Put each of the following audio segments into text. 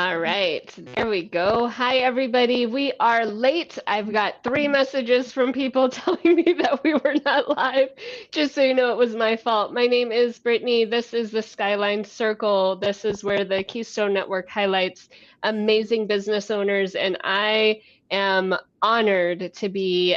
All right, there we go. Hi, everybody. We are late. I've got 3 messages from people telling me that we were not live. Just so you know, it was my fault. My name is Brittany. This is the Skyline Circle. This is where the Keystone Network highlights amazing business owners, and I am honored to be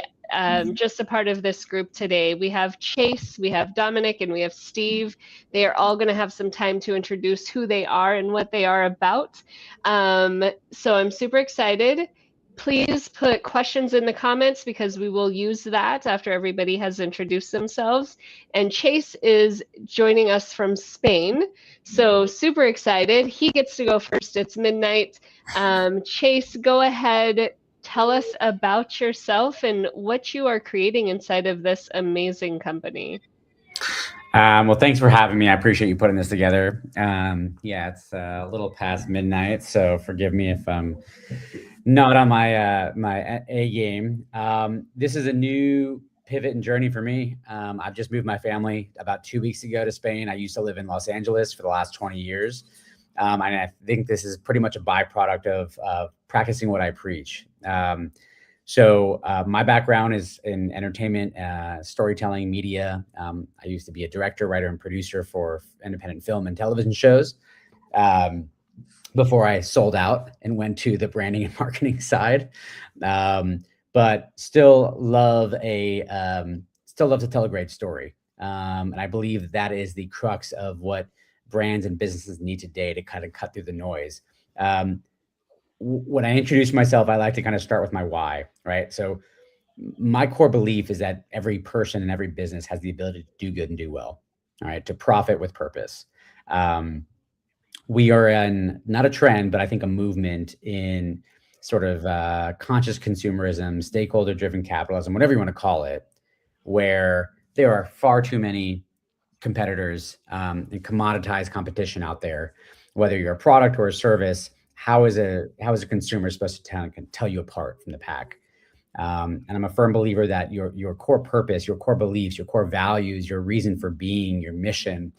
just a part of this group today. We have Chase, we have Dominic, and we have Steve. They are all going to have some time to introduce who they are and what they are about. So I'm super excited. Please put questions in the comments because we will use that after everybody has introduced themselves. And Chase is joining us from Spain. So super excited. He gets to go first. It's midnight. Chase, go ahead. Tell us about yourself and what you are creating inside of this amazing company. Well, thanks for having me. I appreciate you putting this together. Yeah, it's a little past midnight, so forgive me if I'm not on my A game. This is a new pivot and journey for me. I've just moved my family about 2 weeks ago to Spain. I used to live in Los Angeles for the last 20 years. And I think this is pretty much a byproduct of practicing what I preach. So my background is in entertainment, storytelling, media. I used to be a director, writer, and producer for independent film and television shows before I sold out and went to the branding and marketing side. But still love to tell a great story. And I believe that is the crux of what brands and businesses need today to kind of cut through the noise. When I introduce myself, I like to kind of start with my why, right? So my core belief is that every person and every business has the ability to do good and do well, all right, to profit with purpose. We are in not a trend, but I think a movement in sort of conscious consumerism, stakeholder-driven capitalism, whatever you want to call it, where there are far too many competitors and commoditized competition out there. Whether you're a product or a service, how is a consumer supposed to tell you apart from the pack? And I'm a firm believer that your core purpose, your core beliefs, your core values, your reason for being, your mission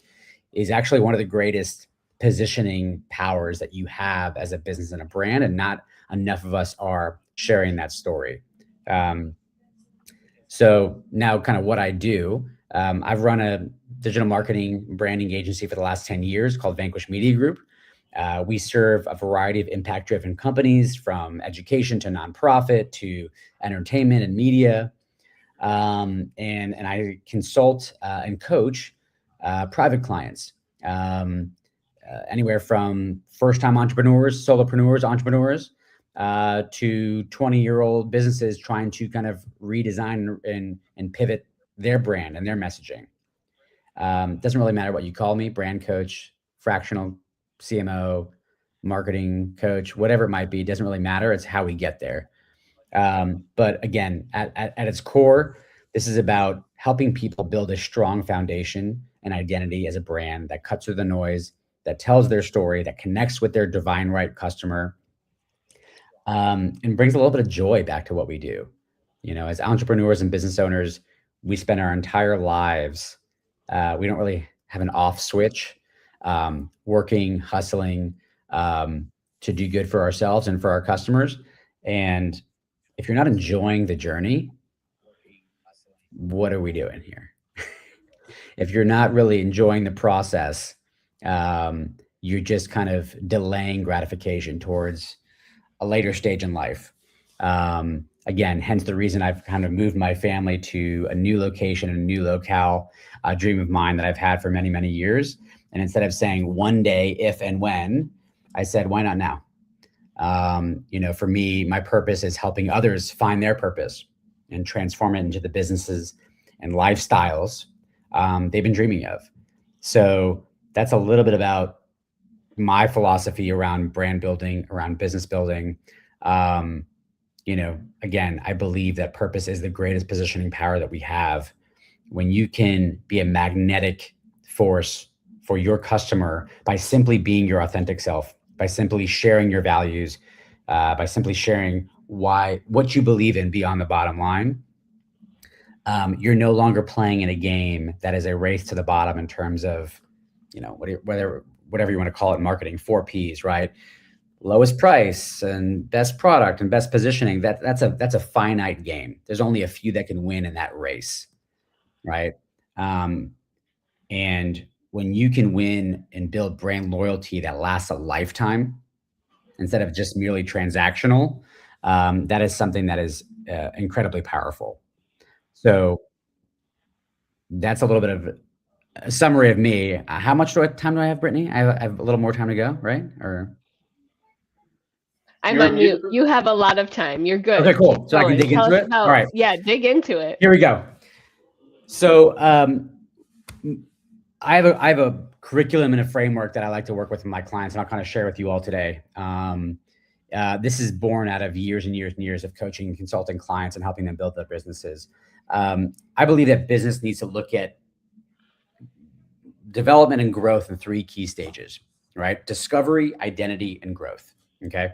is actually one of the greatest positioning powers that you have as a business and a brand, and not enough of us are sharing that story. So now kind of what I do, I've run a digital marketing branding agency for the last 10 years called Vanquish Media Group. We serve a variety of impact-driven companies, from education to nonprofit to entertainment and media. And I consult and coach private clients, anywhere from first-time entrepreneurs, solopreneurs, entrepreneurs, to 20-year-old businesses trying to kind of redesign and pivot their brand and their messaging. Doesn't really matter what you call me: brand coach, fractional CMO, marketing coach, whatever it might be. Doesn't really matter. It's how we get there. But again, at its core, this is about helping people build a strong foundation and identity as a brand that cuts through the noise, that tells their story, that connects with their divine right customer, and brings a little bit of joy back to what we do. You know, as entrepreneurs and business owners, we spend our entire lives, we don't really have an off switch, working, hustling, to do good for ourselves and for our customers. And if you're not enjoying the journey, what are we doing here? If you're not really enjoying the process, you're just kind of delaying gratification towards a later stage in life. Again, hence the reason I've kind of moved my family to a new location, a new locale, a dream of mine that I've had for many, many years. And instead of saying one day, if and when, I said, why not now? You know, for me, my purpose is helping others find their purpose and transform it into the businesses and lifestyles they've been dreaming of. So that's a little bit about my philosophy around brand building, around business building. You know, again, I believe that purpose is the greatest positioning power that we have. When you can be a magnetic force for your customer by simply being your authentic self, by simply sharing your values, by simply sharing what you believe in beyond the bottom line, you're no longer playing in a game that is a race to the bottom in terms of, you know, whatever you want to call it, marketing, 4 Ps, right? lowest price and best product and best positioning, that's a finite game. There's only a few that can win in that race, right? And when you can win and build brand loyalty that lasts a lifetime instead of just merely transactional, that is something that is incredibly powerful. So that's a little bit of a summary of me. How much time do I have, Brittany? I have a little more time to go, right? Or I'm on mute. You have a lot of time. You're good. okay, cool. Keep So I can going. dig Tell into us it. about, All right, yeah, dig into it. here we go. So I have a curriculum and a framework that I like to work with my clients, and I'll kind of share with you all today. This is born out of years and years and years of coaching and consulting clients and helping them build their businesses. I believe that business needs to look at development and growth in 3 key stages, right? Discovery, identity, and growth. Okay.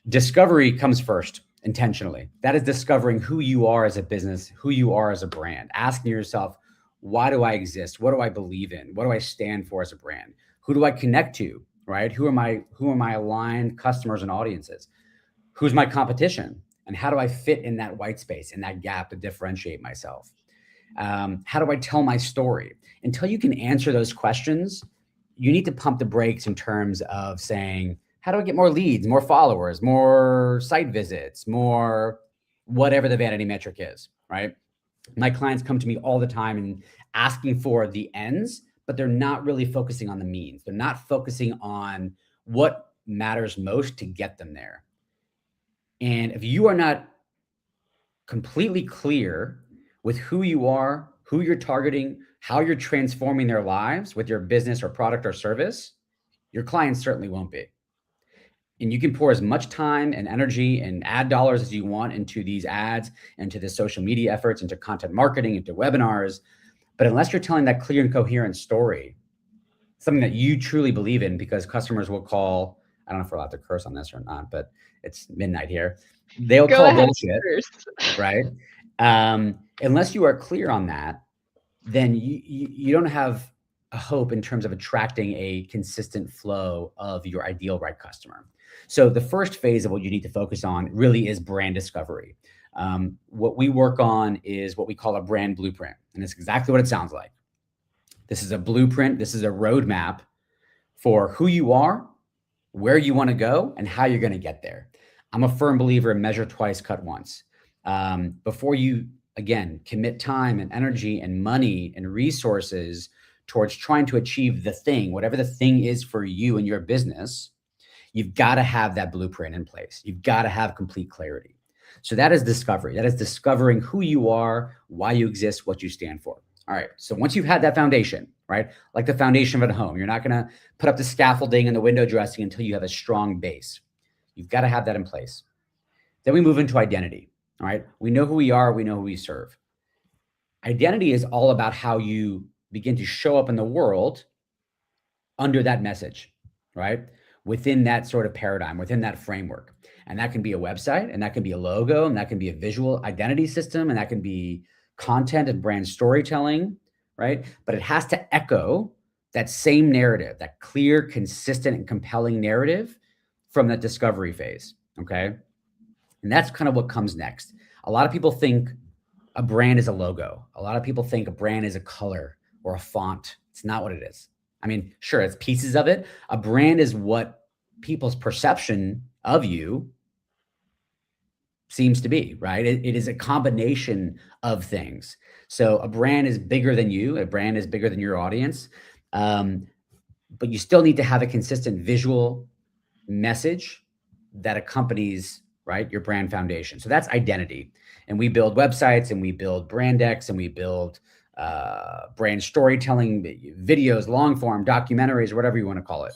Discovery comes first intentionally. That is discovering who you are as a business, who you are as a brand, asking yourself, why do I exist? What do I believe in? What do I stand for as a brand? Who do I connect to, right? Who are my aligned customers and audiences? Who's my competition? And how do I fit in that white space, in that gap to differentiate myself? How do I tell my story? Until you can answer those questions, you need to pump the brakes in terms of saying, how do I get more leads, more followers, more site visits, more whatever the vanity metric is, right? My clients come to me all the time and asking for the ends, but they're not really focusing on the means. They're not focusing on what matters most to get them there. And if you are not completely clear with who you are, who you're targeting, how you're transforming their lives with your business or product or service, your clients certainly won't be. And you can pour as much time and energy and ad dollars as you want into these ads, into the social media efforts, into content marketing, into webinars. But unless you're telling that clear and coherent story, something that you truly believe in, because customers will call, I don't know if we're allowed to curse on this or not, but it's midnight here. They'll call bullshit, right? Unless you are clear on that, then you don't have a hope in terms of attracting a consistent flow of your ideal right customer. So the first phase of what you need to focus on really is brand discovery. What we work on is what we call a brand blueprint, and it's exactly what it sounds like. This is a blueprint. This is a roadmap for who you are, where you want to go, and how you're going to get there. I'm a firm believer in measure twice, cut once. Before you, again, commit time and energy and money and resources towards trying to achieve the thing, whatever the thing is for you and your business, you've got to have that blueprint in place. You've got to have complete clarity. So that is discovery. That is discovering who you are, why you exist, what you stand for. All right. So once you've had that foundation, right? Like the foundation of a home, you're not going to put up the scaffolding and the window dressing until you have a strong base. You've got to have that in place. Then we move into identity. All right. We know who we are. We know who we serve. Identity is all about how you begin to show up in the world under that message, right? Within that sort of paradigm, within that framework. And that can be a website, and that can be a logo, and that can be a visual identity system, and that can be content and brand storytelling, right? But it has to echo that same narrative, that clear, consistent, and compelling narrative from that discovery phase, okay? And that's kind of what comes next. A lot of people think a brand is a logo. A lot of people think a brand is a color or a font. It's not what it is. I mean, sure, it's pieces of it. A brand is what people's perception of you seems to be, right? It is a combination of things. So a brand is bigger than you. A brand is bigger than your audience. But you still need to have a consistent visual message that accompanies, right, your brand foundation. So that's identity. And we build websites, and we build brand decks, and we build brand storytelling videos, long form documentaries, or whatever you want to call it.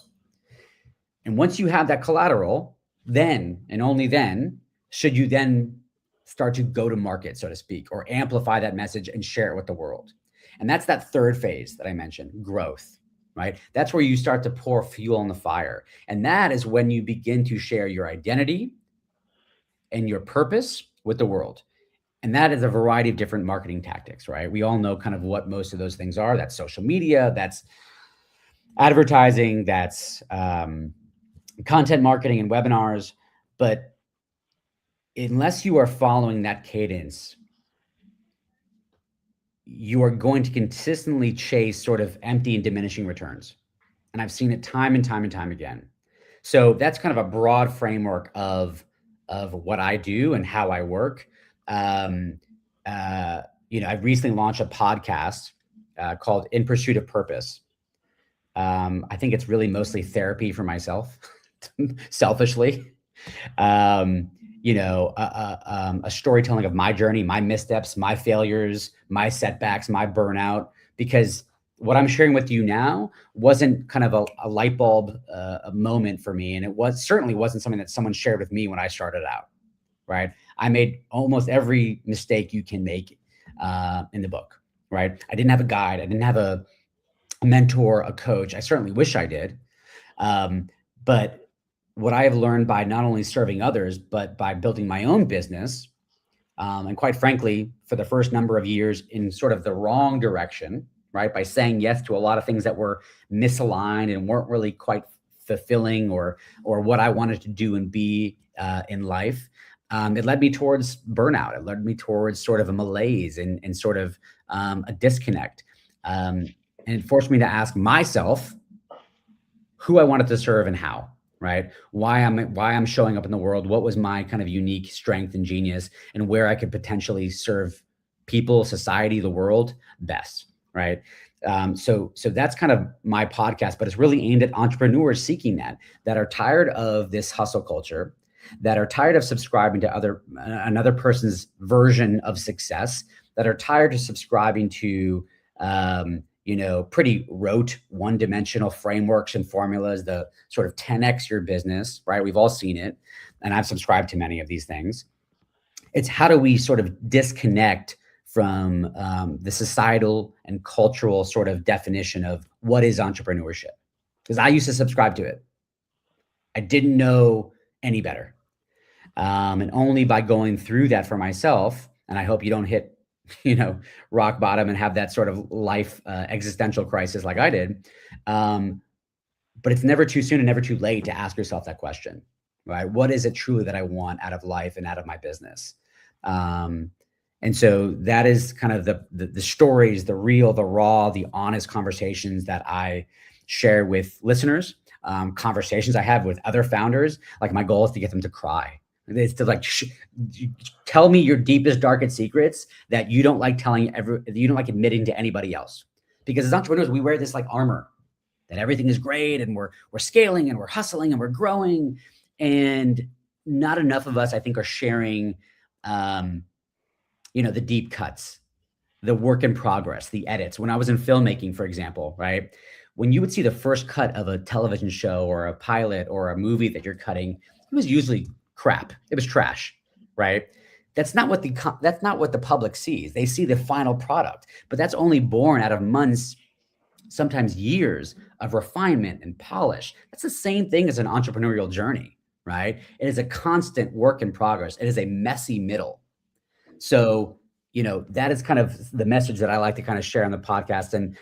And once you have that collateral, then and only then should you then start to go to market, so to speak, or amplify that message and share it with the world. And that's that third phase that I mentioned, growth, right? That's where you start to pour fuel on the fire. And that is when you begin to share your identity and your purpose with the world. And that is a variety of different marketing tactics, right? We all know kind of what most of those things are. That's social media, that's advertising, that's content marketing and webinars, but unless you are following that cadence, you are going to consistently chase sort of empty and diminishing returns. And I've seen it time and time and time again. So that's kind of a broad framework of what I do and how I work. Um, I've recently launched a podcast called In Pursuit of Purpose. I think it's really mostly therapy for myself, selfishly. um, a storytelling of my journey, my missteps, my failures, my setbacks, my burnout, because what I'm sharing with you now wasn't kind of a light bulb a moment for me. And it certainly wasn't something that someone shared with me when I started out, right? I made almost every mistake you can make in the book, right? I didn't have a guide. I didn't have a mentor, a coach. I certainly wish I did. But what I have learned by not only serving others, but by building my own business, and quite frankly, for the first number of years in sort of the wrong direction, right? By saying yes to a lot of things that were misaligned and weren't really quite fulfilling or what I wanted to do and be in life. It led me towards burnout. It led me towards sort of a malaise and sort of a disconnect. And it forced me to ask myself who I wanted to serve and how, right? Why I'm showing up in the world, what was my kind of unique strength and genius, and where I could potentially serve people, society, the world best, right? So that's kind of my podcast, but it's really aimed at entrepreneurs seeking that are tired of this hustle culture, that are tired of subscribing to another person's version of success, that are tired of subscribing to pretty rote, one-dimensional frameworks and formulas, the sort of 10x your business, right? We've all seen it, and I've subscribed to many of these things. It's how do we sort of disconnect from the societal and cultural sort of definition of what is entrepreneurship? Because I used to subscribe to it. I didn't know any better. And only by going through that for myself, and I hope you don't hit rock bottom and have that sort of life existential crisis like I did. But it's never too soon and never too late to ask yourself that question, right? What is it truly that I want out of life and out of my business? And so that is kind of the stories, the real, the raw, the honest conversations that I share with listeners, conversations I have with other founders. Like my goal is to get them to cry. It's to like tell me your deepest, darkest secrets that you don't like you don't like admitting to anybody else. Because as entrepreneurs, we wear this like armor that everything is great and we're scaling and we're hustling and we're growing, and not enough of us, I think, are sharing, the deep cuts, the work in progress, the edits. When I was in filmmaking, for example, right? When you would see the first cut of a television show or a pilot or a movie that you're cutting, it was usually crap. It was trash, right? That's not what the public sees. They see the final product, but that's only born out of months, sometimes years of refinement and polish. That's the same thing as an entrepreneurial journey, right? It is a constant work in progress. It is a messy middle. So, that is kind of the message that I like to kind of share on the podcast. And,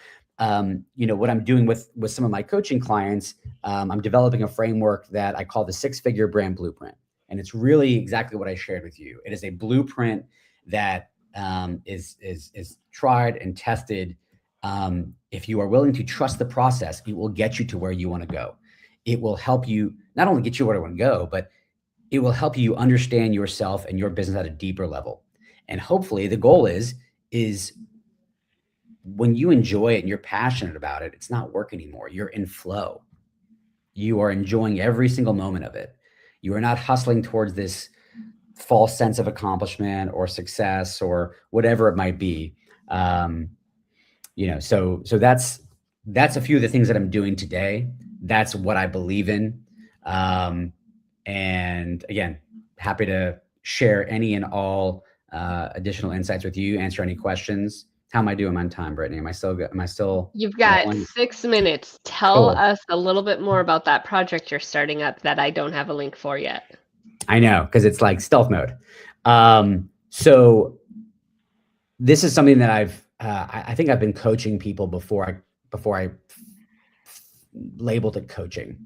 what I'm doing with some of my coaching clients, I'm developing a framework that I call the 6-figure brand blueprint. And it's really exactly what I shared with you. It is a blueprint that is tried and tested. If you are willing to trust the process, it will get you to where you want to go. It will help you not only get you where you want to go, but it will help you understand yourself and your business at a deeper level. And hopefully the goal is when you enjoy it and you're passionate about it, it's not work anymore. You're in flow. You are enjoying every single moment of it. You are not hustling towards this false sense of accomplishment or success or whatever it might be. So that's a few of the things that I'm doing today. That's what I believe in. And again, happy to share any and all additional insights with you, answer any questions. How am I doing on time, Brittany? Am I still? You've got rolling? 6 minutes. Tell us a little bit more about that project you're starting up that I don't have a link for yet. I know, because it's like stealth mode. So this is something that I think I've been coaching people before I labeled it coaching.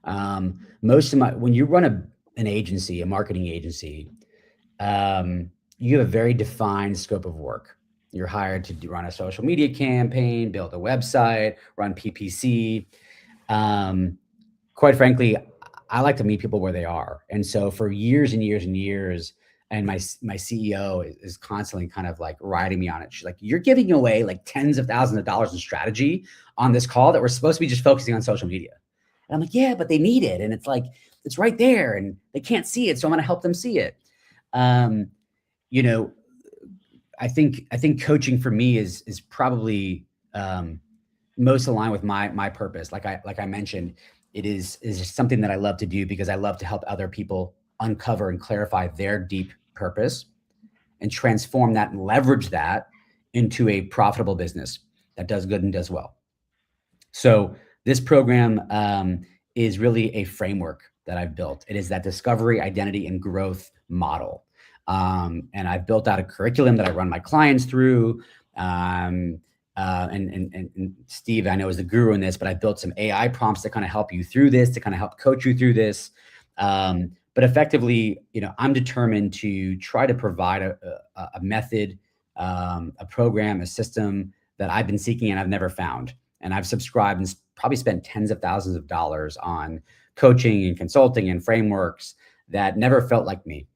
When you run an agency, a marketing agency, you have a very defined scope of work. You're hired to run a social media campaign, build a website, run PPC. Quite frankly, I like to meet people where they are. And so for years and years and years, and my CEO is constantly kind of like riding me on it. She's like, "You're giving away like tens of thousands of dollars in strategy on this call that we're supposed to be just focusing on social media." And I'm like, "Yeah, but they need it. And it's like, it's right there and they can't see it. So I'm going to help them see it." You know, I think coaching for me is probably most aligned with my purpose. Like I mentioned, it is something that I love to do because I love to help other people uncover and clarify their deep purpose and transform that and leverage that into a profitable business that does good and does well. So this program is really a framework that I've built. It is that discovery, identity, and growth model. And I've built out a curriculum that I run my clients through. And Steve, I know, is the guru in this, but I built some AI prompts to kind of help you through this, to kind of help coach you through this. But effectively, I'm determined to try to provide a method, a program, a system that I've been seeking and I've never found. And I've subscribed and probably spent tens of thousands of dollars on coaching and consulting and frameworks that never felt like me.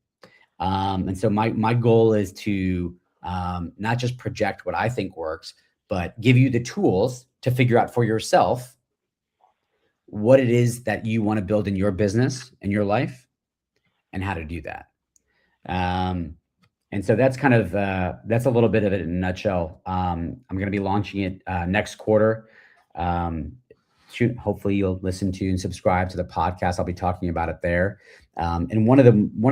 And so my goal is to not just project what I think works, but give you the tools to figure out for yourself what it is that you want to build in your business and your life and how to do that. And so that's kind of, that's a little bit of it in a nutshell. I'm going to be launching it next quarter. Hopefully you'll listen to and subscribe to the podcast. I'll be talking about it there. And one of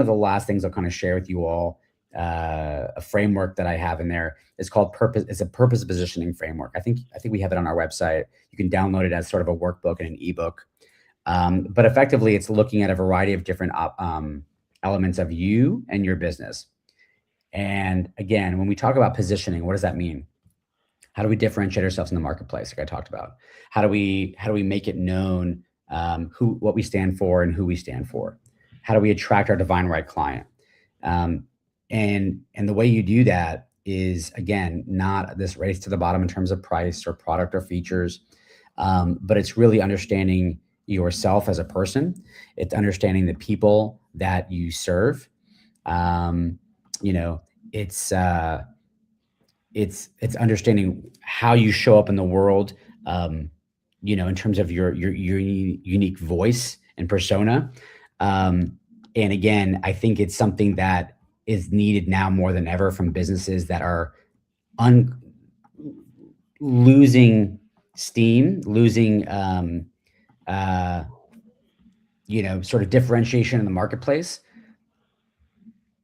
the last things I'll kind of share with you all, a framework that I have in there is called purpose. It's a purpose positioning framework. I think we have it on our website. You can download it as sort of a workbook and an ebook. But effectively, it's looking at a variety of different elements of you and your business. And again, when we talk about positioning, what does that mean? How do we differentiate ourselves in the marketplace, like I talked about? How do we make it known what we stand for and who we stand for? How do we attract our divine right client? And the way you do that is, again, not this race to the bottom in terms of price or product or features, but it's really understanding yourself as a person. It's understanding the people that you serve. It's understanding how you show up in the world, in terms of your unique voice and persona. And again, I think it's something that is needed now more than ever from businesses that are losing steam, losing, sort of differentiation in the marketplace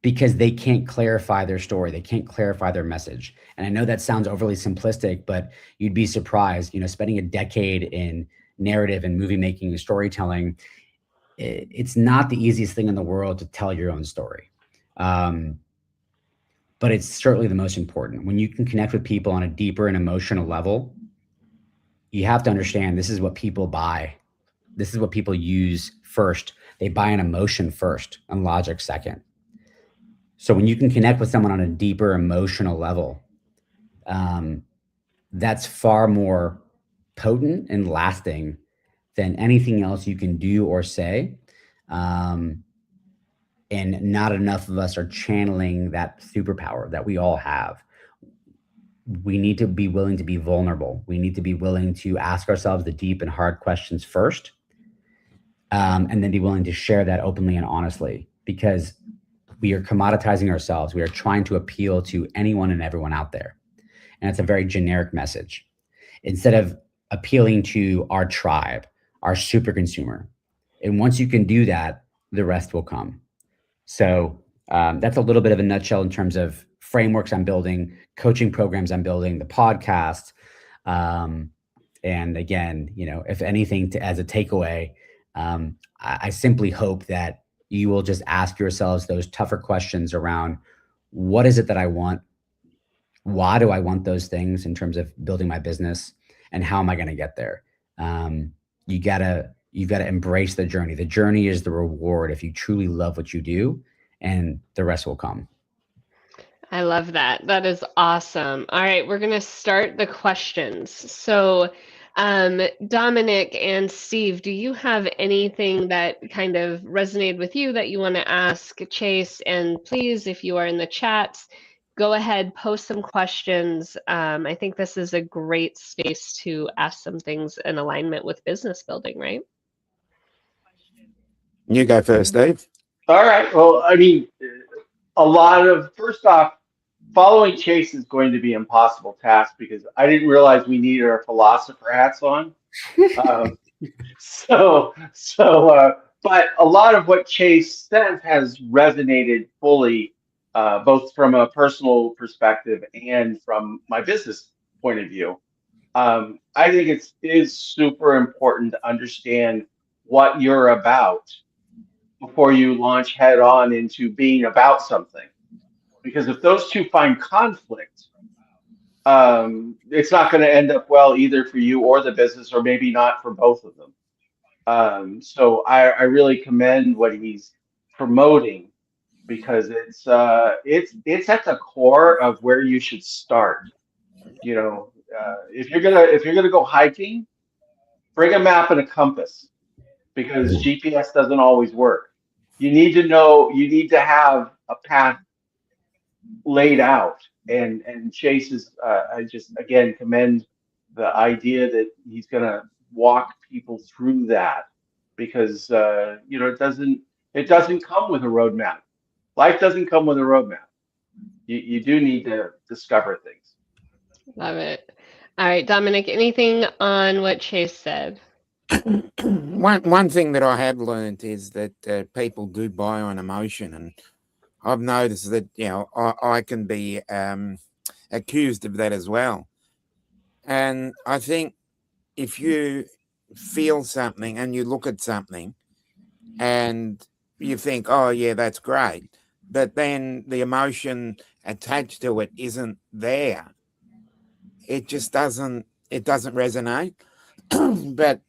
because they can't clarify their story. They can't clarify their message. And I know that sounds overly simplistic, but you'd be surprised, spending a decade in narrative and movie making and storytelling, it's not the easiest thing in the world to tell your own story. But it's certainly the most important. When you can connect with people on a deeper and emotional level, you have to understand this is what people buy. This is what people use first. They buy an emotion first and logic second. So when you can connect with someone on a deeper emotional level, that's far more potent and lasting than anything else you can do or say. And not enough of us are channeling that superpower that we all have. We need to be willing to be vulnerable. We need to be willing to ask ourselves the deep and hard questions first, and then be willing to share that openly and honestly, because we are commoditizing ourselves. We are trying to appeal to anyone and everyone out there. And it's a very generic message. Instead of appealing to our tribe, our super consumer. And once you can do that, the rest will come. So that's a little bit of a nutshell in terms of frameworks I'm building, coaching programs I'm building, the podcast. And again, if anything, as a takeaway, I simply hope that you will just ask yourselves those tougher questions around what is it that I want? Why do I want those things in terms of building my business? And how am I going to get there? You gotta you've got to embrace the journey. The journey is the reward if you truly love what you do, and the rest will come. I love that. That is awesome. All right, we're going to start the questions. So, Dominic and Steve, do you have anything that kind of resonated with you that you want to ask Chase? And please, if you are in the chat, go ahead, post some questions. I think this is a great space to ask some things in alignment with business building, right? You go first, Dave. All right. Well, I mean, first off, following Chase is going to be an impossible task because I didn't realize we needed our philosopher hats on. Um, but a lot of what Chase says has resonated fully, both from a personal perspective and from my business point of view. I think it is super important to understand what you're about before you launch head on into being about something. Because if those two find conflict, it's not going to end up well either for you or the business, or maybe not for both of them. So I really commend what he's promoting because it's at the core of where you should start. You know, if you're gonna go hiking, bring a map and a compass because GPS doesn't always work. You need to know. You need to have a path laid out. And Chase is, I just again commend the idea that he's going to walk people through that because it doesn't come with a roadmap. Life doesn't come with a roadmap. You do need to discover things. Love it. All right, Dominic, anything on what Chase said? One thing that I have learned is that people do buy on emotion, and I've noticed that I can be accused of that as well. And I think if you feel something and you look at something and you think, oh yeah, that's great, but then the emotion attached to it isn't there, it just doesn't resonate. But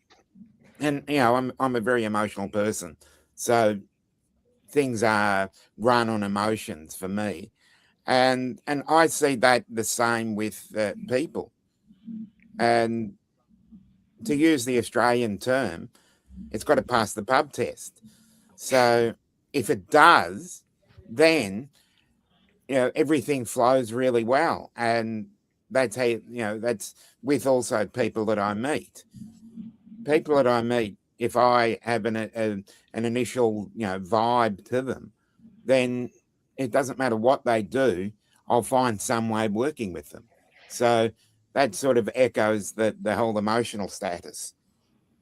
I'm a very emotional person, so things are run on emotions for me, and I see that the same with people. And to use the Australian term, it's got to pass the pub test. So if it does, then everything flows really well, and that's how that's with also people that I meet. People that I meet, if I have an initial vibe to them, then it doesn't matter what they do, I'll find some way of working with them. So that sort of echoes the whole emotional status.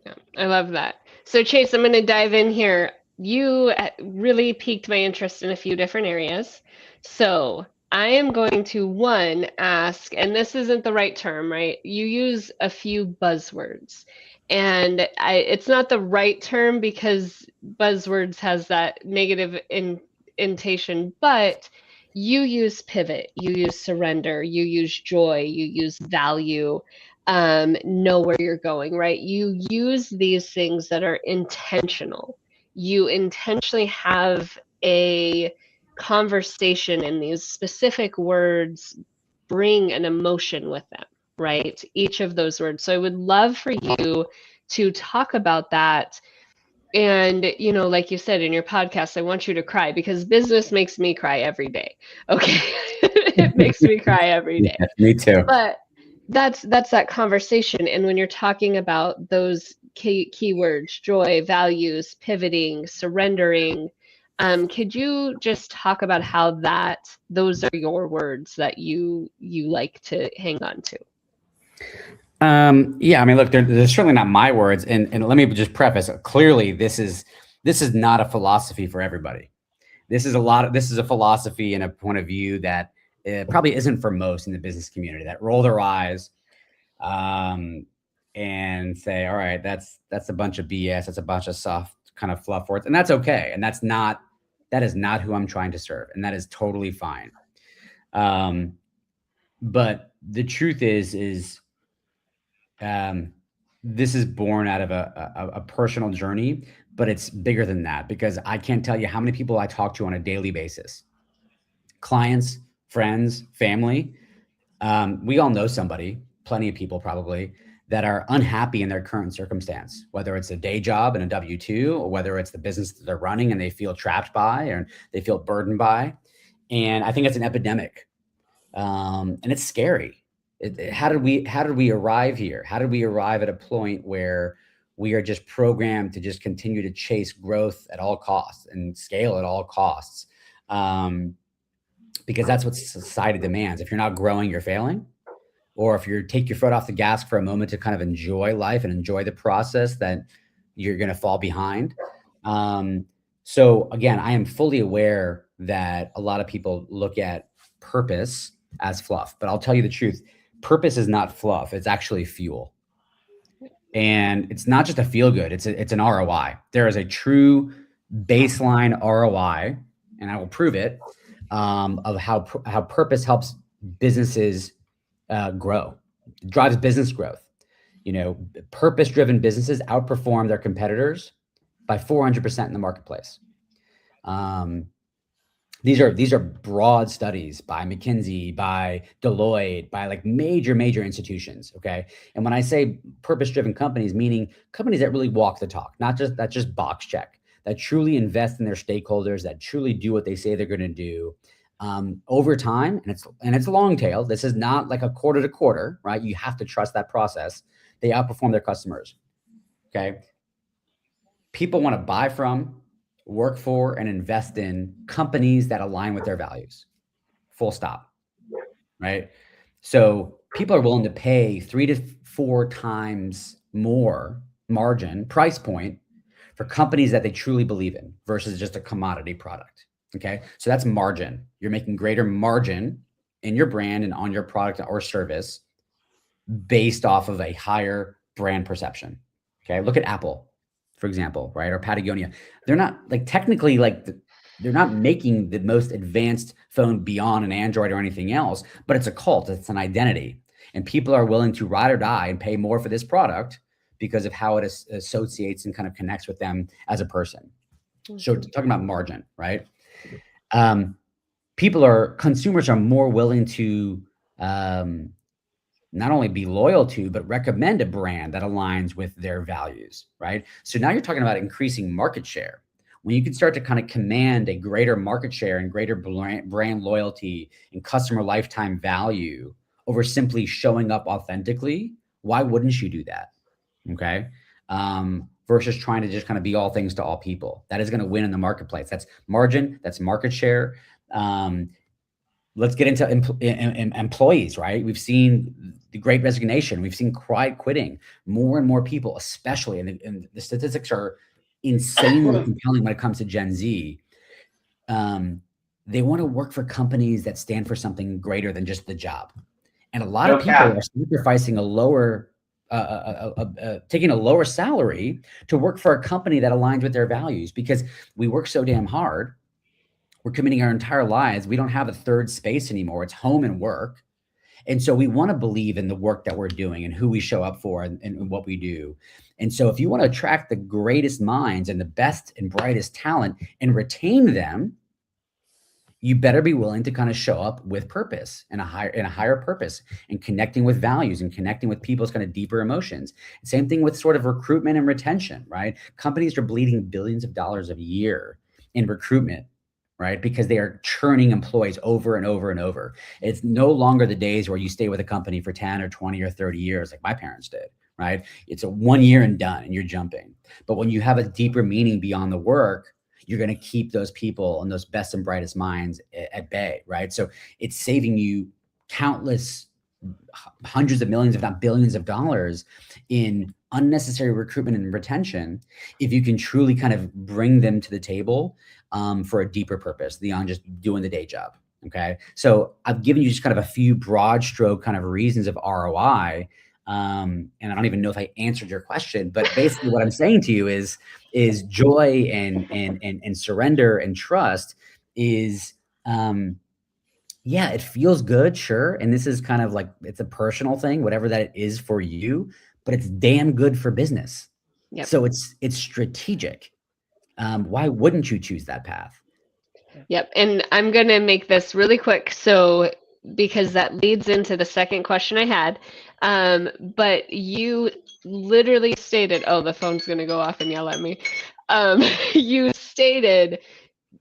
Yeah, I love that. So Chase, I'm going to dive in here. You really piqued my interest in a few different areas. So I am going to ask, and this isn't the right term, right? You use a few buzzwords. And it's not the right term because buzzwords has that negative intonation, but you use pivot, you use surrender, you use joy, you use value, know where you're going, right? You use these things that are intentional. You intentionally have a conversation, and these specific words bring an emotion with them, right? Each of those words. So I would love for you to talk about that. And, like you said in your podcast, I want you to cry because business makes me cry every day. Okay. It makes me cry every day. Yeah, me too. But that's that conversation. And when you're talking about those keywords, joy, values, pivoting, surrendering, could you just talk about how those are your words that you like to hang on to? Yeah, I mean, look, they're certainly not my words, and let me just preface. Clearly, this is not a philosophy for everybody. This is a philosophy and a point of view that probably isn't for most in the business community, that roll their eyes and say, all right, that's a bunch of BS. That's a bunch of soft kind of fluff words. And that's okay. And that is not who I'm trying to serve. And that is totally fine. But the truth is this is born out of a personal journey, but it's bigger than that, because I can't tell you how many people I talk to on a daily basis, clients, friends, family. We all know somebody, plenty of people probably, that are unhappy in their current circumstance, whether it's a day job and a W-2, or whether it's the business that they're running and they feel trapped by, or they feel burdened by. And I think it's an epidemic. And it's scary. How did we arrive here? How did we arrive at a point where we are just programmed to just continue to chase growth at all costs and scale at all costs? Because that's what society demands. If you're not growing, you're failing. Or if you take your foot off the gas for a moment to kind of enjoy life and enjoy the process, then you're going to fall behind. So again, I am fully aware that a lot of people look at purpose as fluff, but I'll tell you the truth. Purpose is not fluff. It's actually fuel. And it's not just a feel good. It's an ROI. There is a true baseline ROI, and I will prove it, of how purpose helps businesses grow, drives business growth. You know, purpose-driven businesses outperform their competitors by 400% in the marketplace. These are broad studies by McKinsey, by Deloitte, by like major institutions. Okay. And when I say purpose-driven companies, meaning companies that really walk the talk, not just box check, that truly invest in their stakeholders, that truly do what they say they're going to do over time. And it's long tail. This is not like a quarter to quarter, right? You have to trust that process. They outperform their customers. Okay. People want to buy from, work for, and invest in companies that align with their values. Full stop. Right? So people are willing to pay 3 to 4 times more margin price point for companies that they truly believe in versus just a commodity product. Okay. So that's margin. You're making greater margin in your brand and on your product or service based off of a higher brand perception. Okay. Look at Apple, for example, right? Or Patagonia. They're not like technically like they're not making the most advanced phone beyond an Android or anything else, but it's a cult. It's an identity. And people are willing to ride or die and pay more for this product because of how it associates and kind of connects with them as a person. So talking about margin, right? Consumers are more willing to not only be loyal to, but recommend a brand that aligns with their values, right? So now you're talking about increasing market share. When you can start to kind of command a greater market share and greater brand loyalty and customer lifetime value over simply showing up authentically, why wouldn't you do that? Okay. Versus trying to just kind of be all things to all people. That is going to win in the marketplace. That's margin, that's market share. Let's get into employees, right? We've seen the Great Resignation. We've seen quiet quitting. More and more people, especially, and the statistics are insanely compelling when it comes to Gen Z. They want to work for companies that stand for something greater than just the job. And a lot of people are sacrificing taking a lower salary to work for a company that aligns with their values, because we work so damn hard. We're committing our entire lives. We don't have a third space anymore. It's home and work. And so we want to believe in the work that we're doing and who we show up for and what we do. And so if you want to attract the greatest minds and the best and brightest talent and retain them, you better be willing to kind of show up with purpose and a higher purpose, and connecting with values and connecting with people's kind of deeper emotions. Same thing with sort of recruitment and retention, right? Companies are bleeding billions of dollars a year in recruitment, right? Because they are churning employees over and over and over. It's no longer the days where you stay with a company for 10 or 20 or 30 years, like my parents did, right? It's a 1 year and done and you're jumping. But when you have a deeper meaning beyond the work, you're going to keep those people and those best and brightest minds at bay, right? So it's saving you countless hundreds of millions, if not billions of dollars in unnecessary recruitment and retention, if you can truly kind of bring them to the table for a deeper purpose beyond just doing the day job. Okay. So I've given you just kind of a few broad stroke kind of reasons of ROI. And I don't even know if I answered your question, but basically what I'm saying to you is joy and surrender and trust is, yeah, it feels good. Sure. And this is kind of like, it's a personal thing, whatever that it is for you, but it's damn good for business. Yep. So it's strategic. Why wouldn't you choose that path? Yep. And I'm going to make this really quick. So, because that leads into the second question I had. But you literally stated, oh, the phone's going to go off and yell at me. You stated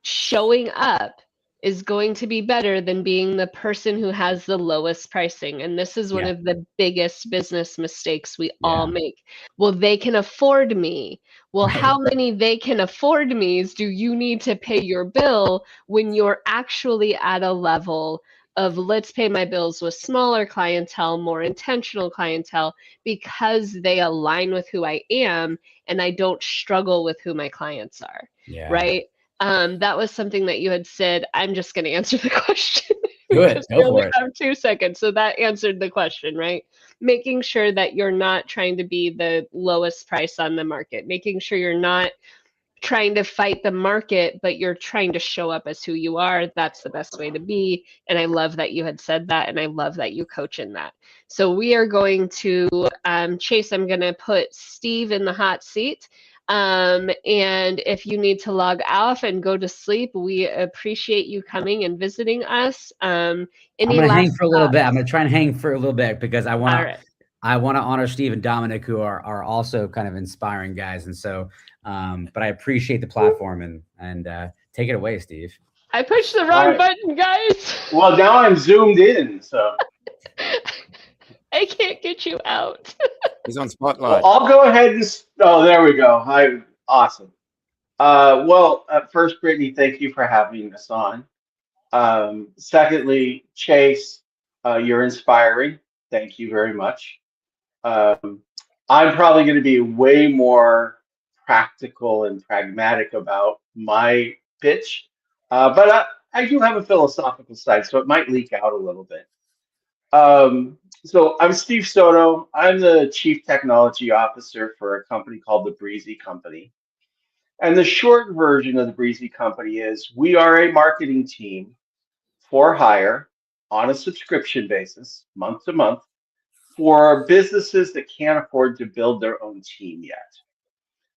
showing up is going to be better than being the person who has the lowest pricing. And this is one Yeah. of the biggest business mistakes we all Yeah. make. Well, they can afford me. Well, Right. how many they can afford me's do you need to pay your bill when you're actually at a level of let's pay my bills with smaller clientele, more intentional clientele, because they align with who I am and I don't struggle with who my clients are, Yeah. right? That was something that you had said. I'm just going to answer the question Good. because Go we only for it. have 2 seconds. So that answered the question, right? Making sure that you're not trying to be the lowest price on the market, making sure you're not trying to fight the market, but you're trying to show up as who you are. That's the best way to be. And I love that you had said that. And I love that you coach in that. So we are going to, Chase, I'm going to put Steve in the hot seat. And if you need to log off and go to sleep, we appreciate you coming and visiting us. I'm going to hang for a little bit. I'm going to try and hang for a little bit because I want to. Right. I want to honor Steve and Dominic, who are also kind of inspiring guys, and so. But I appreciate the platform and take it away, Steve. I pushed the wrong button, guys. Well, now I'm zoomed in, so I can't get you out. He's on spotlight. well, I'll go ahead and. Oh, there we go. Hi, awesome. Well, first, Brittany, thank you for having us on. Secondly, Chase, you're inspiring. Thank you very much. I'm probably going to be way more practical and pragmatic about my pitch, but I do have a philosophical side, so it might leak out a little bit. So I'm Steve Soto. I'm the Chief Technology Officer for a company called the Breezy Company. And the short version of the Breezy Company is we are a marketing team for hire on a subscription basis, month to month, for businesses that can't afford to build their own team yet.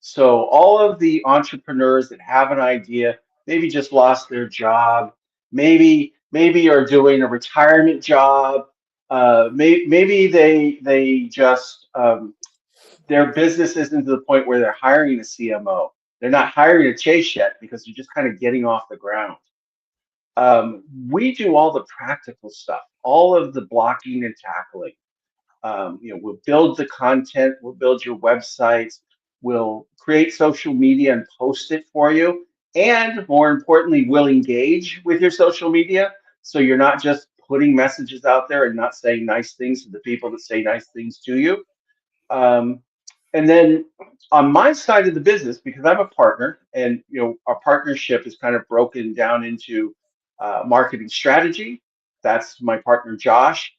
So all of the entrepreneurs that have an idea, maybe just lost their job, maybe are doing a retirement job, maybe they just their business isn't to the point where they're hiring a CMO. They're not hiring a Chase yet because they're just kind of getting off the ground. We do all the practical stuff, all of the blocking and tackling. We'll build the content, we'll build your websites, we'll create social media and post it for you. And more importantly, we'll engage with your social media. So you're not just putting messages out there and not saying nice things to the people that say nice things to you. And then on my side of the business, because I'm a partner and our partnership is kind of broken down into marketing strategy. That's my partner, Josh.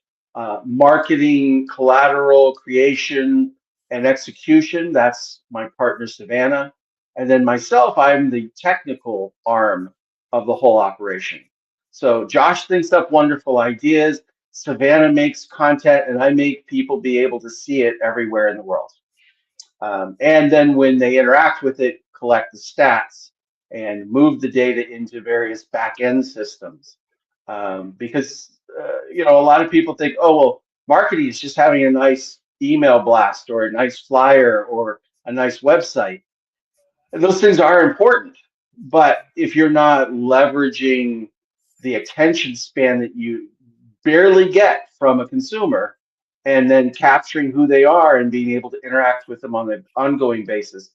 Marketing, collateral creation, and execution. That's my partner, Savannah. And then myself, I'm the technical arm of the whole operation. So Josh thinks up wonderful ideas. Savannah makes content, and I make people be able to see it everywhere in the world. And then when they interact with it, collect the stats and move the data into various back-end systems. Because a lot of people think, oh, well, marketing is just having a nice email blast or a nice flyer or a nice website. And those things are important. But if you're not leveraging the attention span that you barely get from a consumer, and then capturing who they are and being able to interact with them on an ongoing basis,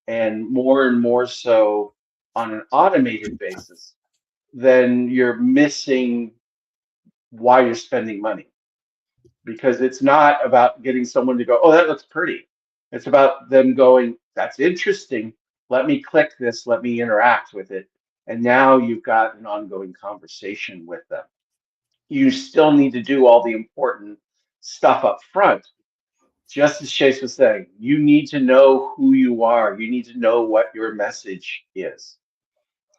and more so on an automated basis, then you're missing why you're spending money. Because it's not about getting someone to go, oh, that looks pretty. It's about them going, that's interesting. Let me click this. Let me interact with it. And now you've got an ongoing conversation with them. You still need to do all the important stuff up front. Just as Chase was saying, you need to know who you are. You need to know what your message is.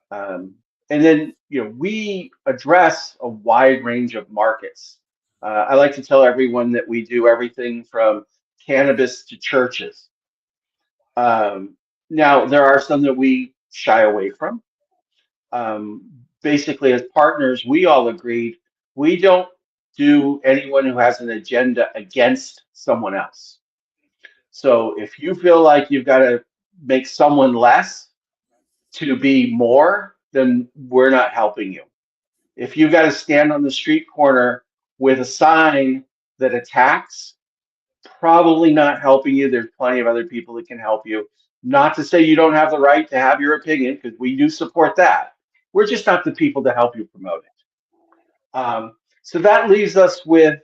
And then, we address a wide range of markets. I like to tell everyone that we do everything from cannabis to churches. Now, there are some that we shy away from. Basically, as partners, we all agreed we don't do anyone who has an agenda against someone else. So if you feel like you've got to make someone less to be more, then we're not helping you. If you've got to stand on the street corner with a sign that attacks, probably not helping you. There's plenty of other people that can help you. Not to say you don't have the right to have your opinion, because we do support that. We're just not the people to help you promote it. So that leaves us with,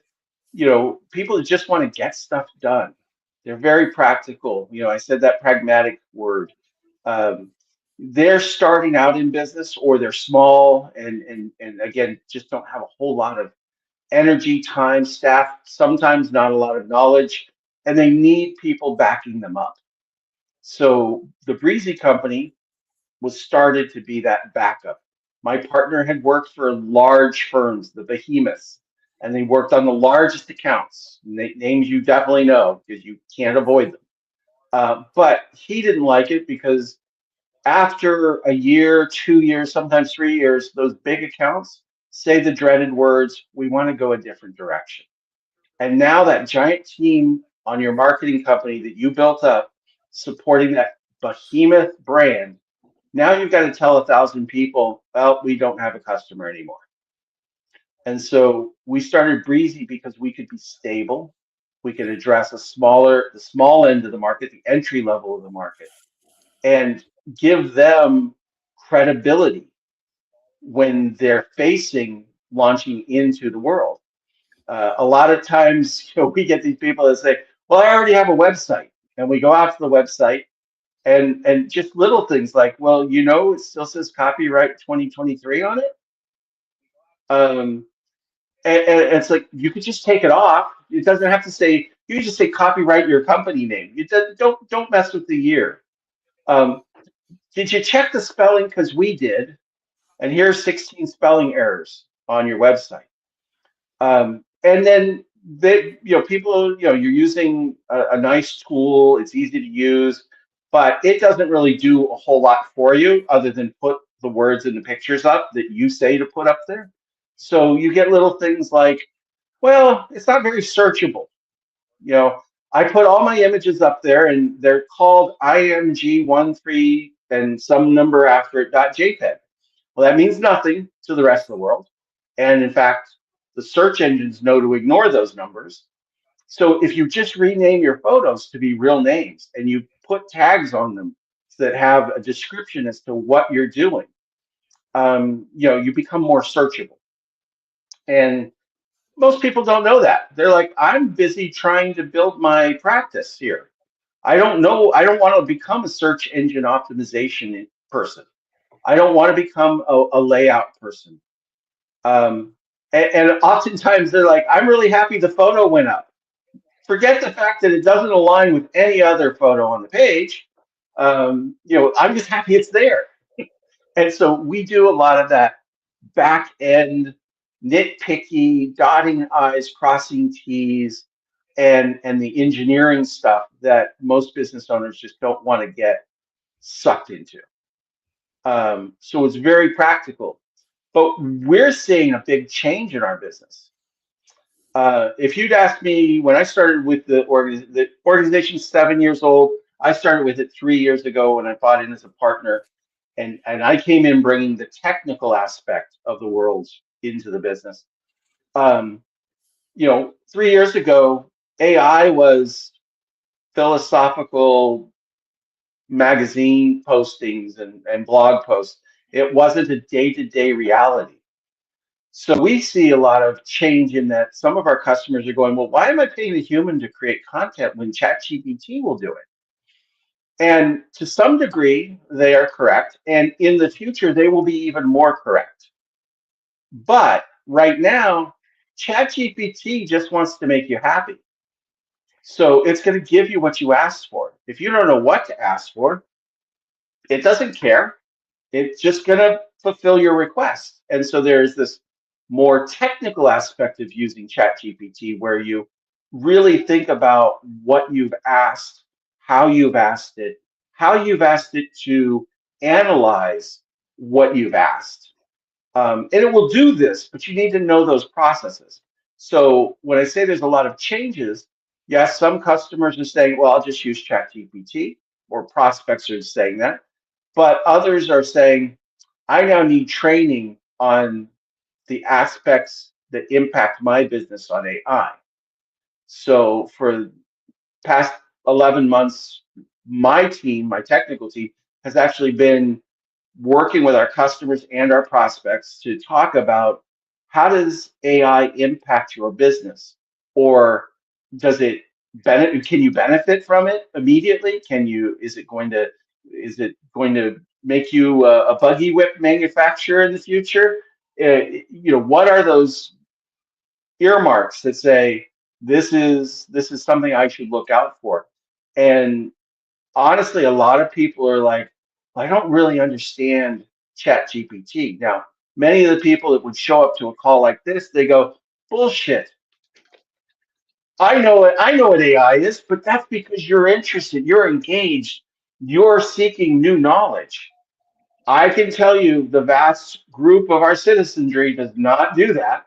people that just want to get stuff done. They're very practical. I said that pragmatic word. They're starting out in business, or they're small and again, just don't have a whole lot of energy, time, staff, sometimes not a lot of knowledge, and they need people backing them up. So the Breezy company was started to be that backup. My partner had worked for large firms, the behemoths, and they worked on the largest accounts, names you definitely know because you can't avoid them. But he didn't like it because after a year, 2 years, sometimes 3 years, those big accounts say the dreaded words, we want to go a different direction. And now that giant team on your marketing company that you built up supporting that behemoth brand, now you've got to tell 1,000 people, well, we don't have a customer anymore. And so we started Breezy because we could be stable. We could address the small end of the market, the entry level of the market, and give them credibility when they're facing launching into the world. A lot of times, we get these people that say, well, I already have a website. And we go out to the website and just little things like, well, it still says copyright 2023 on it. And it's like, you could just take it off. It doesn't have to say, you can just say copyright your company name. Don't mess with the year. Did you check the spelling? Because we did. And here's 16 spelling errors on your website. And then people, you're using a nice tool. It's easy to use, but it doesn't really do a whole lot for you other than put the words and the pictures up that you say to put up there. So you get little things like, well, it's not very searchable. I put all my images up there and they're called IMG13 and some number after it .jpeg. Well, that means nothing to the rest of the world. And in fact, the search engines know to ignore those numbers. So if you just rename your photos to be real names and you put tags on them that have a description as to what you're doing, you become more searchable. And most people don't know that. They're like, I'm busy trying to build my practice here. I don't want to become a search engine optimization person. I don't want to become a layout person. And oftentimes they're like, I'm really happy the photo went up. Forget the fact that it doesn't align with any other photo on the page. I'm just happy it's there. And so we do a lot of that back end nitpicky, dotting I's, crossing T's, and the engineering stuff that most business owners just don't want to get sucked into. So it's very practical. But we're seeing a big change in our business. If you'd asked me when I started with the organization's 7 years old, I started with it 3 years ago when I bought in as a partner, and I came in bringing the technical aspect of the world into the business. 3 years ago, AI was philosophical magazine postings and blog posts. It wasn't a day-to-day reality. So we see a lot of change in that some of our customers are going, well, why am I paying a human to create content when ChatGPT will do it? And to some degree, they are correct. And in the future, they will be even more correct. But right now, ChatGPT just wants to make you happy. So it's going to give you what you asked for. If you don't know what to ask for, it doesn't care. It's just going to fulfill your request. And so there's this more technical aspect of using ChatGPT where you really think about what you've asked, how you've asked it, to analyze what you've asked. And it will do this, but you need to know those processes. So when I say there's a lot of changes, yes, some customers are saying, well, I'll just use ChatGPT, or prospects are saying that. But others are saying, I now need training on the aspects that impact my business on AI. So for past 11 months, my team, my technical team, has actually been working with our customers and our prospects to talk about how does AI impact your business, or does it benefit? Can you benefit from it immediately? Is it going to make you a buggy whip manufacturer in the future? What are those earmarks that say this is something I should look out for? And honestly, a lot of people are like, I don't really understand Chat GPT. Now, many of the people that would show up to a call like this, they go, bullshit. I know what AI is, but that's because you're interested, you're engaged, you're seeking new knowledge. I can tell you the vast group of our citizenry does not do that.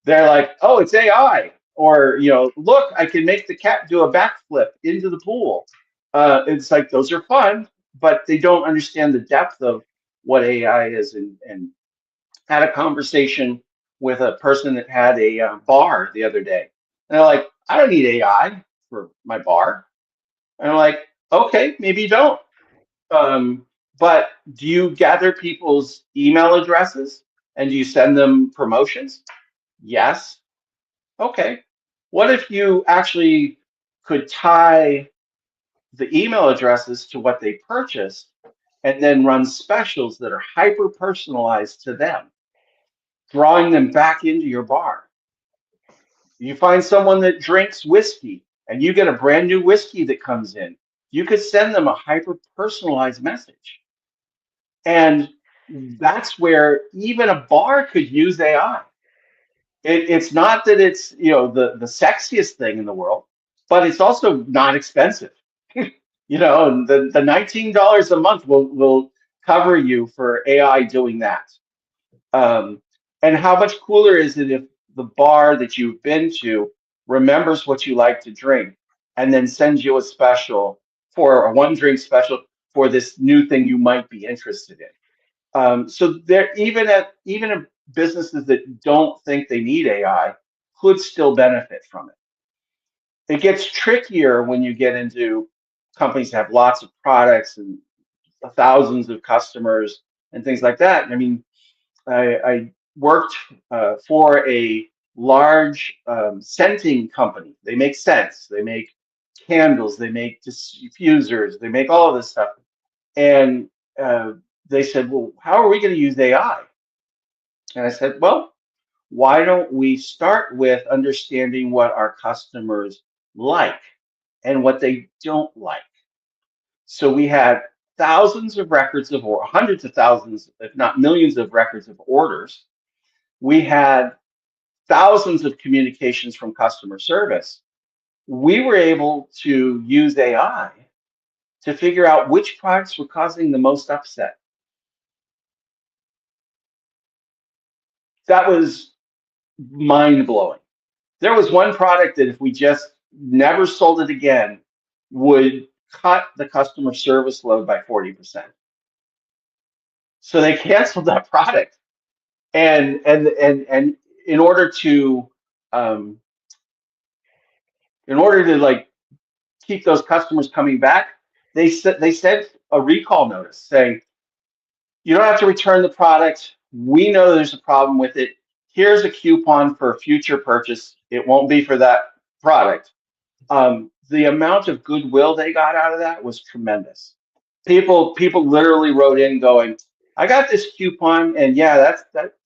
They're like, oh, it's AI. Or, look, I can make the cat do a backflip into the pool. It's like, those are fun, but they don't understand the depth of what AI is. And had a conversation with a person that had a bar the other day. And they're like, I don't need AI for my bar. And I'm like, okay, maybe you don't. But do you gather people's email addresses and do you send them promotions? Yes. Okay. What if you actually could tie the email addresses to what they purchased and then run specials that are hyper personalized to them, drawing them back into your bar? You find someone that drinks whiskey and you get a brand new whiskey that comes in, you could send them a hyper personalized message. And that's where even a bar could use AI. It's not that it's the sexiest thing in the world, but it's also not expensive. And the $19 a month will cover you for AI doing that. And how much cooler is it if the bar that you've been to remembers what you like to drink and then sends you a special for a one drink special for this new thing you might be interested in. So there, even at businesses that don't think they need AI could still benefit from it. It gets trickier when you get into companies that have lots of products and thousands of customers and things like that. I mean, I worked for a large scenting company. They make scents, they make candles, they make diffusers, they make all of this stuff. And they said, well, how are we going to use AI? And I said, well, why don't we start with understanding what our customers like and what they don't like? So we had thousands of records or hundreds of thousands, if not millions of records of orders. We had thousands of communications from customer service. We were able to use AI to figure out which products were causing the most upset. That was mind-blowing. There was one product that if we just never sold it again, would cut the customer service load by 40%. So they canceled that product. And in order to like keep those customers coming back, they sent a recall notice saying, you don't have to return the product. We know there's a problem with it. Here's a coupon for a future purchase. It won't be for that product. The amount of goodwill they got out of that was tremendous. People literally wrote in going, I got this coupon, and yeah,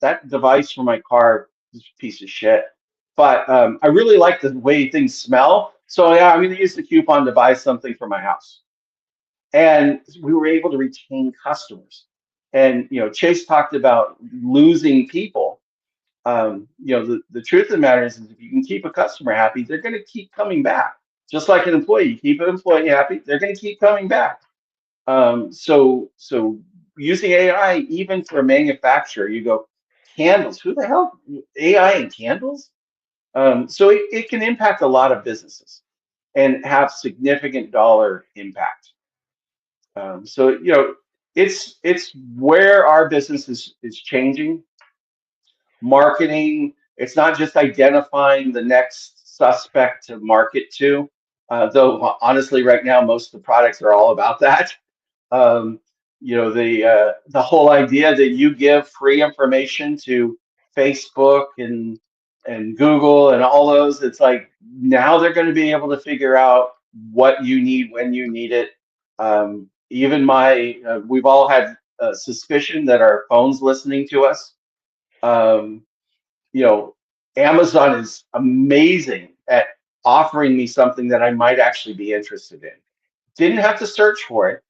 that device for my car is a piece of shit. But I really like the way things smell. So yeah, I'm going to use the coupon to buy something for my house. And we were able to retain customers. And Chase talked about losing people. The truth of the matter is if you can keep a customer happy, they're going to keep coming back. Just like an employee, you keep an employee happy, they're going to keep coming back. So using AI, even for a manufacturer, you go, candles, who the hell, AI and candles? So it can impact a lot of businesses and have significant dollar impact. So it's where our business is changing. Marketing, it's not just identifying the next suspect to market to, though honestly, right now most of the products are all about that. Um, the whole idea that you give free information to Facebook and Google and all those, it's like now they're going to be able to figure out what you need when you need it. Even we've all had suspicion that our phone's listening to us. Um, Amazon is amazing at offering me something that I might actually be interested in. Didn't have to search for it.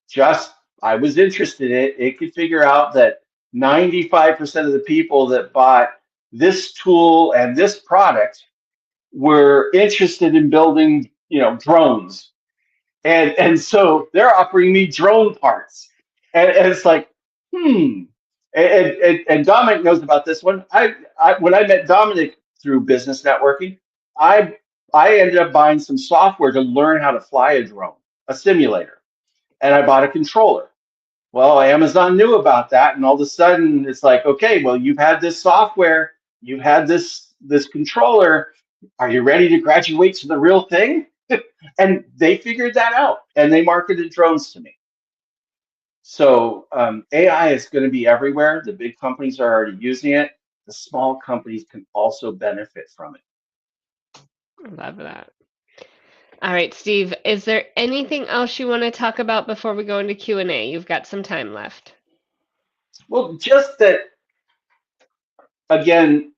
Just I was interested in it. It could figure out that 95% of the people that bought this tool and this product were interested in building, drones. And so they're offering me drone parts. And it's like, And Dominic knows about this one. When I met Dominic through business networking, I I ended up buying some software to learn how to fly a drone, a simulator, and I bought a controller. Well, Amazon knew about that, and all of a sudden it's like, okay, well, you've had this software, you've had this controller. Are you ready to graduate to the real thing? And they figured that out, and they marketed drones to me. So AI is going to be everywhere. The big companies are already using it. The small companies can also benefit from it. Love that. All right, Steve, is there anything else you want to talk about before we go into Q&A? You've got some time left. Well, just that, again,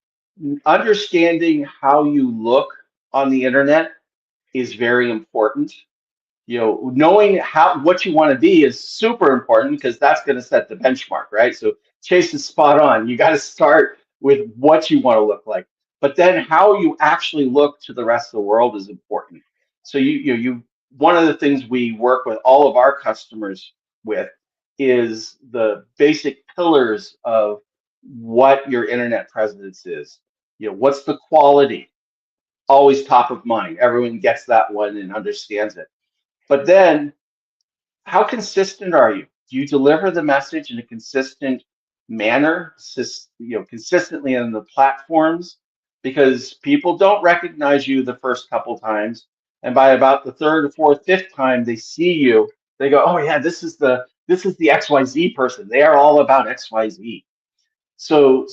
understanding how you look on the internet is very important. Knowing what you want to be is super important because that's going to set the benchmark, right? So Chase is spot on. You got to start with what you want to look like, but then how you actually look to the rest of the world is important. So one of the things we work with all of our customers with is the basic pillars of what your internet presence is. What's the quality? Always top of mind. Everyone gets that one and understands it. But then, how consistent are you? Do you deliver the message in a consistent manner, consistently on the platforms? Because people don't recognize you the first couple times, and by about the third or fourth, fifth time they see you, they go, "Oh yeah, this is the XYZ person. They are all about XYZ." So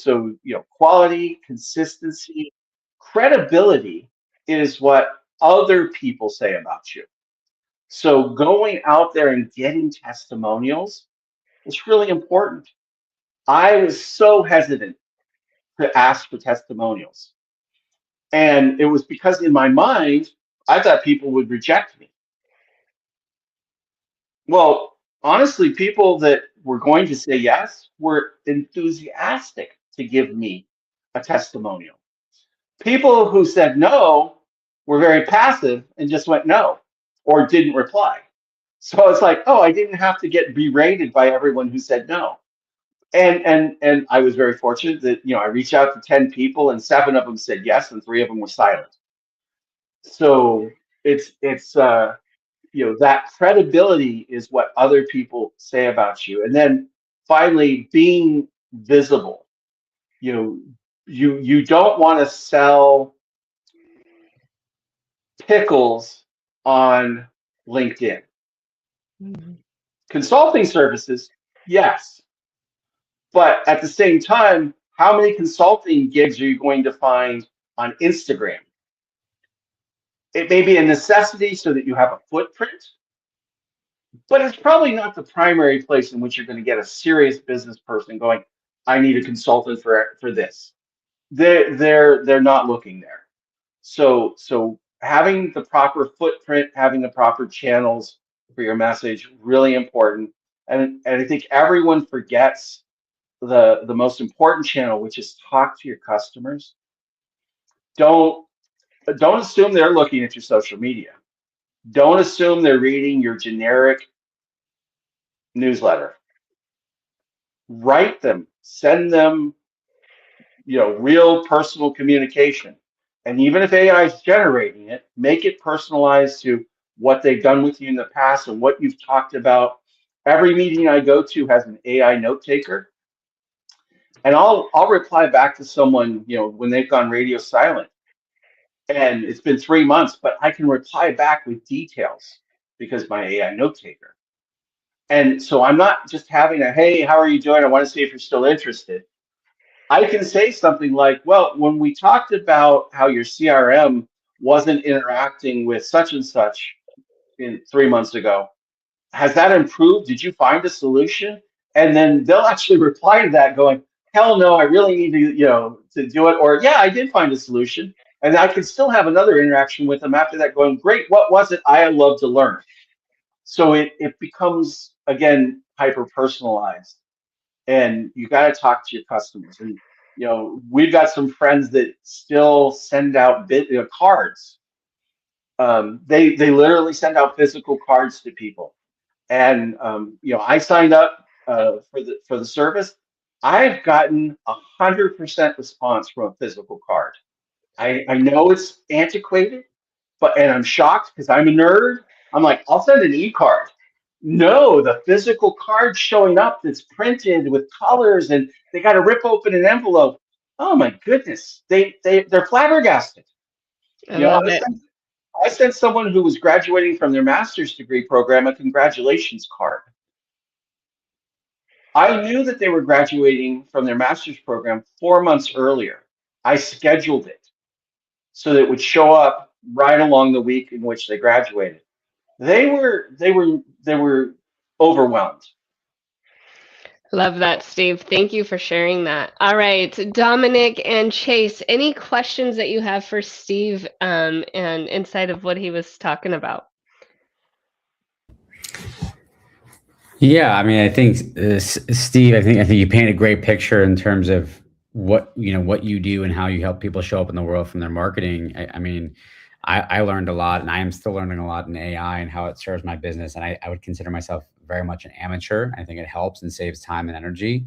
quality, consistency, credibility is what other people say about you. So going out there and getting testimonials is really important. I was so hesitant to ask for testimonials. And it was because in my mind, I thought people would reject me. Well, honestly, people that were going to say yes were enthusiastic to give me a testimonial. People who said no were very passive and just went no or didn't reply. So it's like, oh, I didn't have to get berated by everyone who said no. And I was very fortunate that I reached out to 10 people and 7 of them said yes and 3 of them were silent. So it's that credibility is what other people say about you. And then finally being visible. You don't want to sell pickles on LinkedIn. Mm-hmm. Consulting services, yes. But at the same time, how many consulting gigs are you going to find on Instagram? It may be a necessity so that you have a footprint, but it's probably not the primary place in which you're going to get a serious business person going, I need a consultant for this. They're not looking there. So having the proper footprint, having the proper channels for your message, really important. And I think everyone forgets the most important channel, which is talk to your customers. Don't assume they're looking at your social media. Don't assume they're reading your generic newsletter. Write them, send them, real personal communication. And even if AI is generating it, make it personalized to what they've done with you in the past and what you've talked about. Every meeting I go to has an AI note taker. And I'll reply back to someone, when they've gone radio silent. And it's been 3 months, but I can reply back with details because my AI note taker. And so I'm not just having a, hey, how are you doing? I want to see if you're still interested. I can say something like, well, when we talked about how your CRM wasn't interacting with such and such in 3 months ago, has that improved? Did you find a solution? And then they'll actually reply to that going, hell no, I really need to do it. Or yeah, I did find a solution. And I could still have another interaction with them after that going, great, what was it? I love to learn. So it becomes, again, hyper personalized. And you got to talk to your customers. And we've got some friends that still send out cards. They literally send out physical cards to people. And I signed up for the service. I've gotten 100% response from a physical card. I know it's antiquated, and I'm shocked because I'm a nerd. I'm like, I'll send an e-card. No, the physical card showing up that's printed with colors, and they got to rip open an envelope. Oh my goodness, they're flabbergasted. I love it. I sent someone who was graduating from their master's degree program a congratulations card. I knew that they were graduating from their master's program 4 months earlier. I scheduled it so that it would show up right along the week in which they graduated. They were overwhelmed. Love that, Steve. Thank you for sharing that. All right, Dominic and Chase, any questions that you have for Steve and inside of what he was talking about? Yeah, I mean, I think Steve, I think you paint a great picture in terms of what you do and how you help people show up in the world from their marketing. I mean, I learned a lot, and I am still learning a lot in AI and how it serves my business. And I would consider myself very much an amateur. I think it helps and saves time and energy.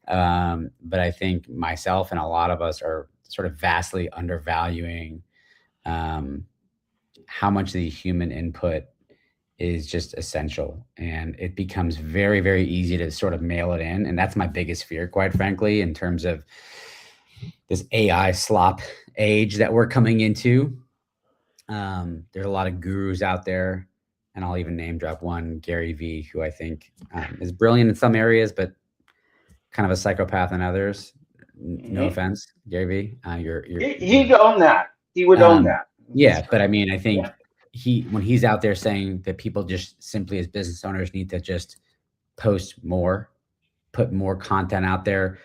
But I think myself and a lot of us are sort of vastly undervaluing how much the human input is just essential, and it becomes very, very easy to sort of mail it in. And that's my biggest fear, quite frankly, in terms of this AI slop age that we're coming into. There's a lot of gurus out there, and I'll even name drop one, Gary V, who I think is brilliant in some areas, but kind of a psychopath in others. No offense, Gary V. He'd own that. He would own that. Yeah, but I mean, I think when he's out there saying that people just simply as business owners need to just post more, put more content out there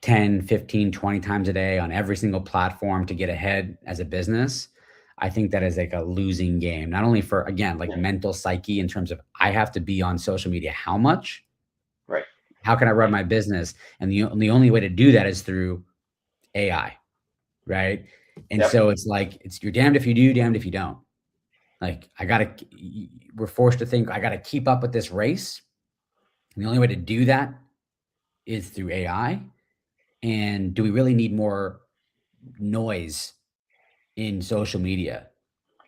10, 15, 20 times a day on every single platform to get ahead as a business. I think that is like a losing game, not only for, again, like mental psyche in terms of I have to be on social media, how much, right? How can I run my business? And the only way to do that is through AI, right? And so it's like, you're damned if you do, damned if you don't. Like, we're forced to think I got to keep up with this race. And the only way to do that is through AI. And do we really need more noise in social media?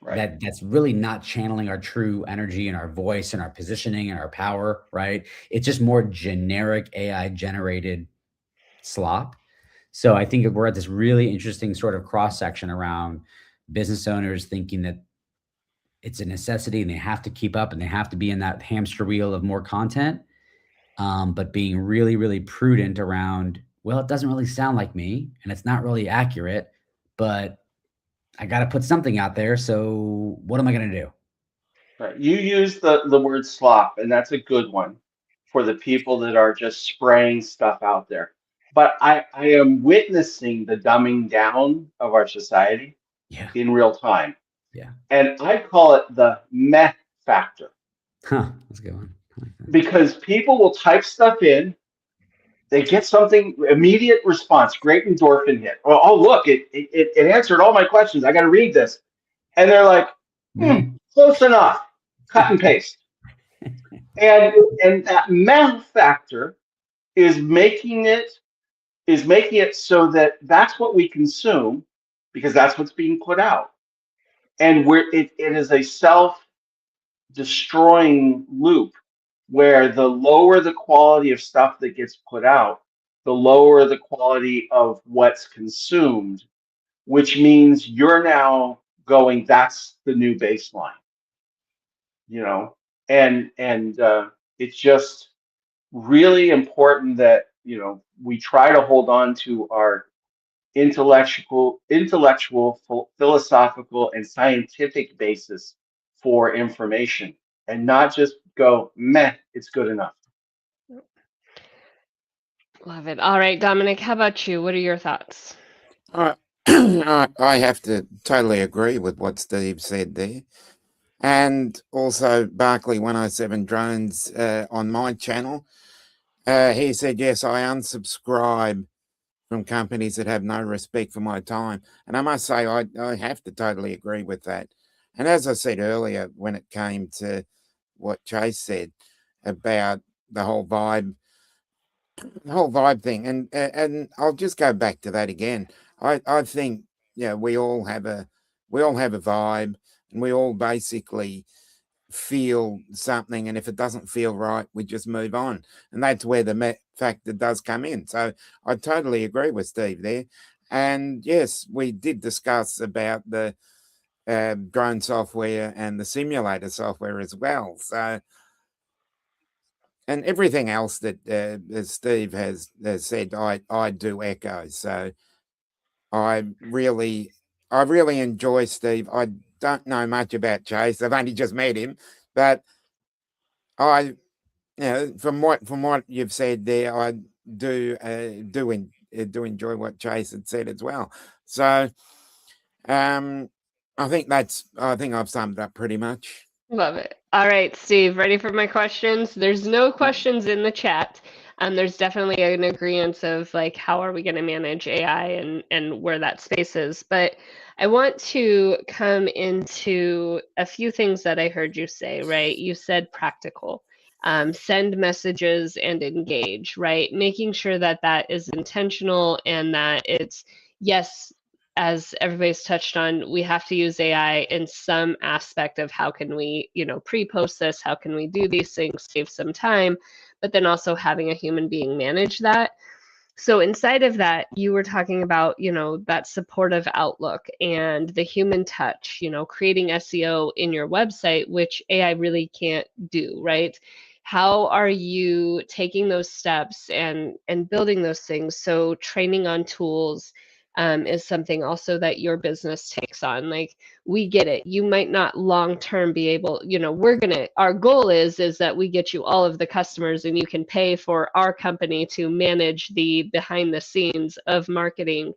Right. That's really not channeling our true energy and our voice and our positioning and our power, right? It's just more generic AI generated slop. So I think we're at this really interesting sort of cross section around business owners thinking that it's a necessity and they have to keep up and they have to be in that hamster wheel of more content, but being really, really prudent around, well, it doesn't really sound like me and it's not really accurate, but I got to put something out there. So what am I going to do? Right. You use the word slop, and that's a good one for the people that are just spraying stuff out there. But I am witnessing the dumbing down of our society in real time. Yeah. And I call it the meh factor. Huh. That's a good one. Because people will type stuff in they get something, immediate response, great endorphin hit. Oh, look, it answered all my questions. I got to read this. And they're like, close enough, cut and paste. And that math factor is making it so that that's what we consume because that's what's being put out. And it is a self-destroying loop where the lower the quality of stuff that gets put out, the lower the quality of what's consumed, which means you're now going, that's the new baseline, you know, and it's just really important that, you know, we try to hold on to our intellectual, philosophical, and scientific basis for information, and not just go, meh, it's good enough. Love it. All right, Dominic, how about you? What are your thoughts? I have to totally agree with what Steve said there. And also Barkley 107 Drones on my channel. He said, yes, I unsubscribe from companies that have no respect for my time. And I must say, I have to totally agree with that. And as I said earlier, when it came to what Chase said about the whole vibe thing, and I'll just go back to that again. I think, yeah, we all have a vibe, and we all basically feel something, and if it doesn't feel right, we just move on, and that's where the factor does come in. So I totally agree with Steve there. And yes, we did discuss about the drone software and the simulator software as well. So, and everything else that Steve has said, I do echo. So I really enjoy Steve. I don't know much about Chase. I've only just met him, but I, from what you've said there, I do enjoy what Chase had said as well. So, I think I've summed it up pretty much. Love it. All right, Steve, ready for my questions? There's no questions in the chat. There's definitely an agreement of like, how are we going to manage AI and where that space is. But I want to come into a few things that I heard you say, right? You said practical, send messages and engage, right? Making sure that that is intentional and that it's, yes, as everybody's touched on, we have to use AI in some aspect of how can we, pre-post this, how can we do these things, save some time, but then also having a human being manage that. So inside of that, you were talking about, that supportive outlook and the human touch, creating SEO in your website, which AI really can't do, right? How are you taking those steps and building those things? So training on tools is something also that your business takes on. Like, we get it. You might not long term be able, our goal is that we get you all of the customers and you can pay for our company to manage the behind the scenes of marketing.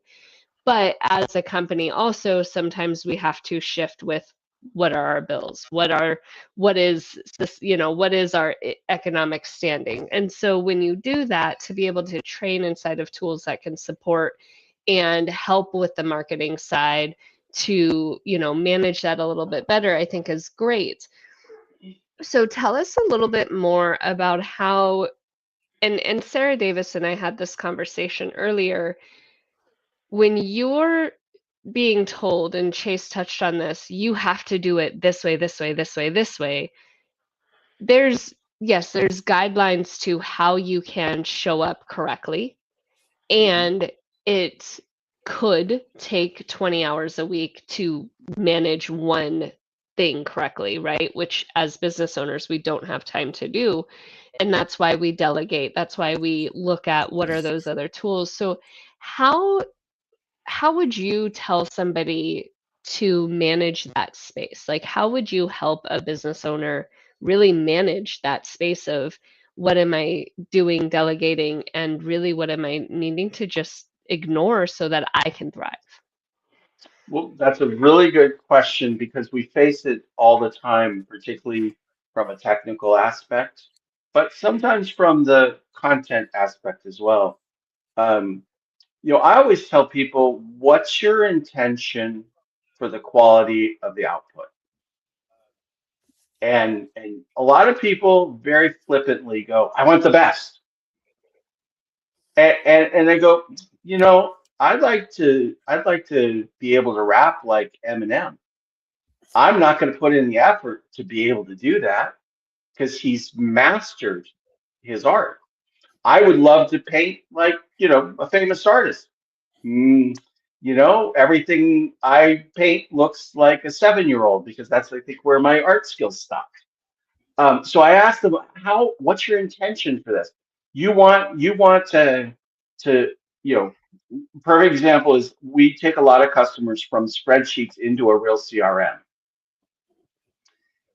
But as a company also, sometimes we have to shift with what are our bills, what is this, what is our economic standing. And so when you do that, to be able to train inside of tools that can support and help with the marketing side to, manage that a little bit better, I think is great. So tell us a little bit more about how, and Sarah Davis and I had this conversation earlier, when you're being told, and Chase touched on this, you have to do it this way, this way, this way, this way. There's guidelines to how you can show up correctly. And it could take 20 hours a week to manage one thing correctly, right? Which as business owners, we don't have time to do. And that's why we delegate. That's why we look at what are those other tools. So how would you tell somebody to manage that space? Like, how would you help a business owner really manage that space of what am I doing, delegating, and really what am I needing to just ignore so that I can thrive? Well, that's a really good question because we face it all the time, particularly from a technical aspect. but sometimes from the content aspect as well. I always tell people, what's your intention for the quality of the output? And a lot of people very flippantly go, I want the best. And I go, I'd like to be able to rap like Eminem. I'm not going to put in the effort to be able to do that because he's mastered his art. I would love to paint like, a famous artist. Mm, everything I paint looks like a 7-year-old because that's, I think, where my art skills stop. So I asked them, what's your intention for this? You want to, perfect example is we take a lot of customers from spreadsheets into a real CRM.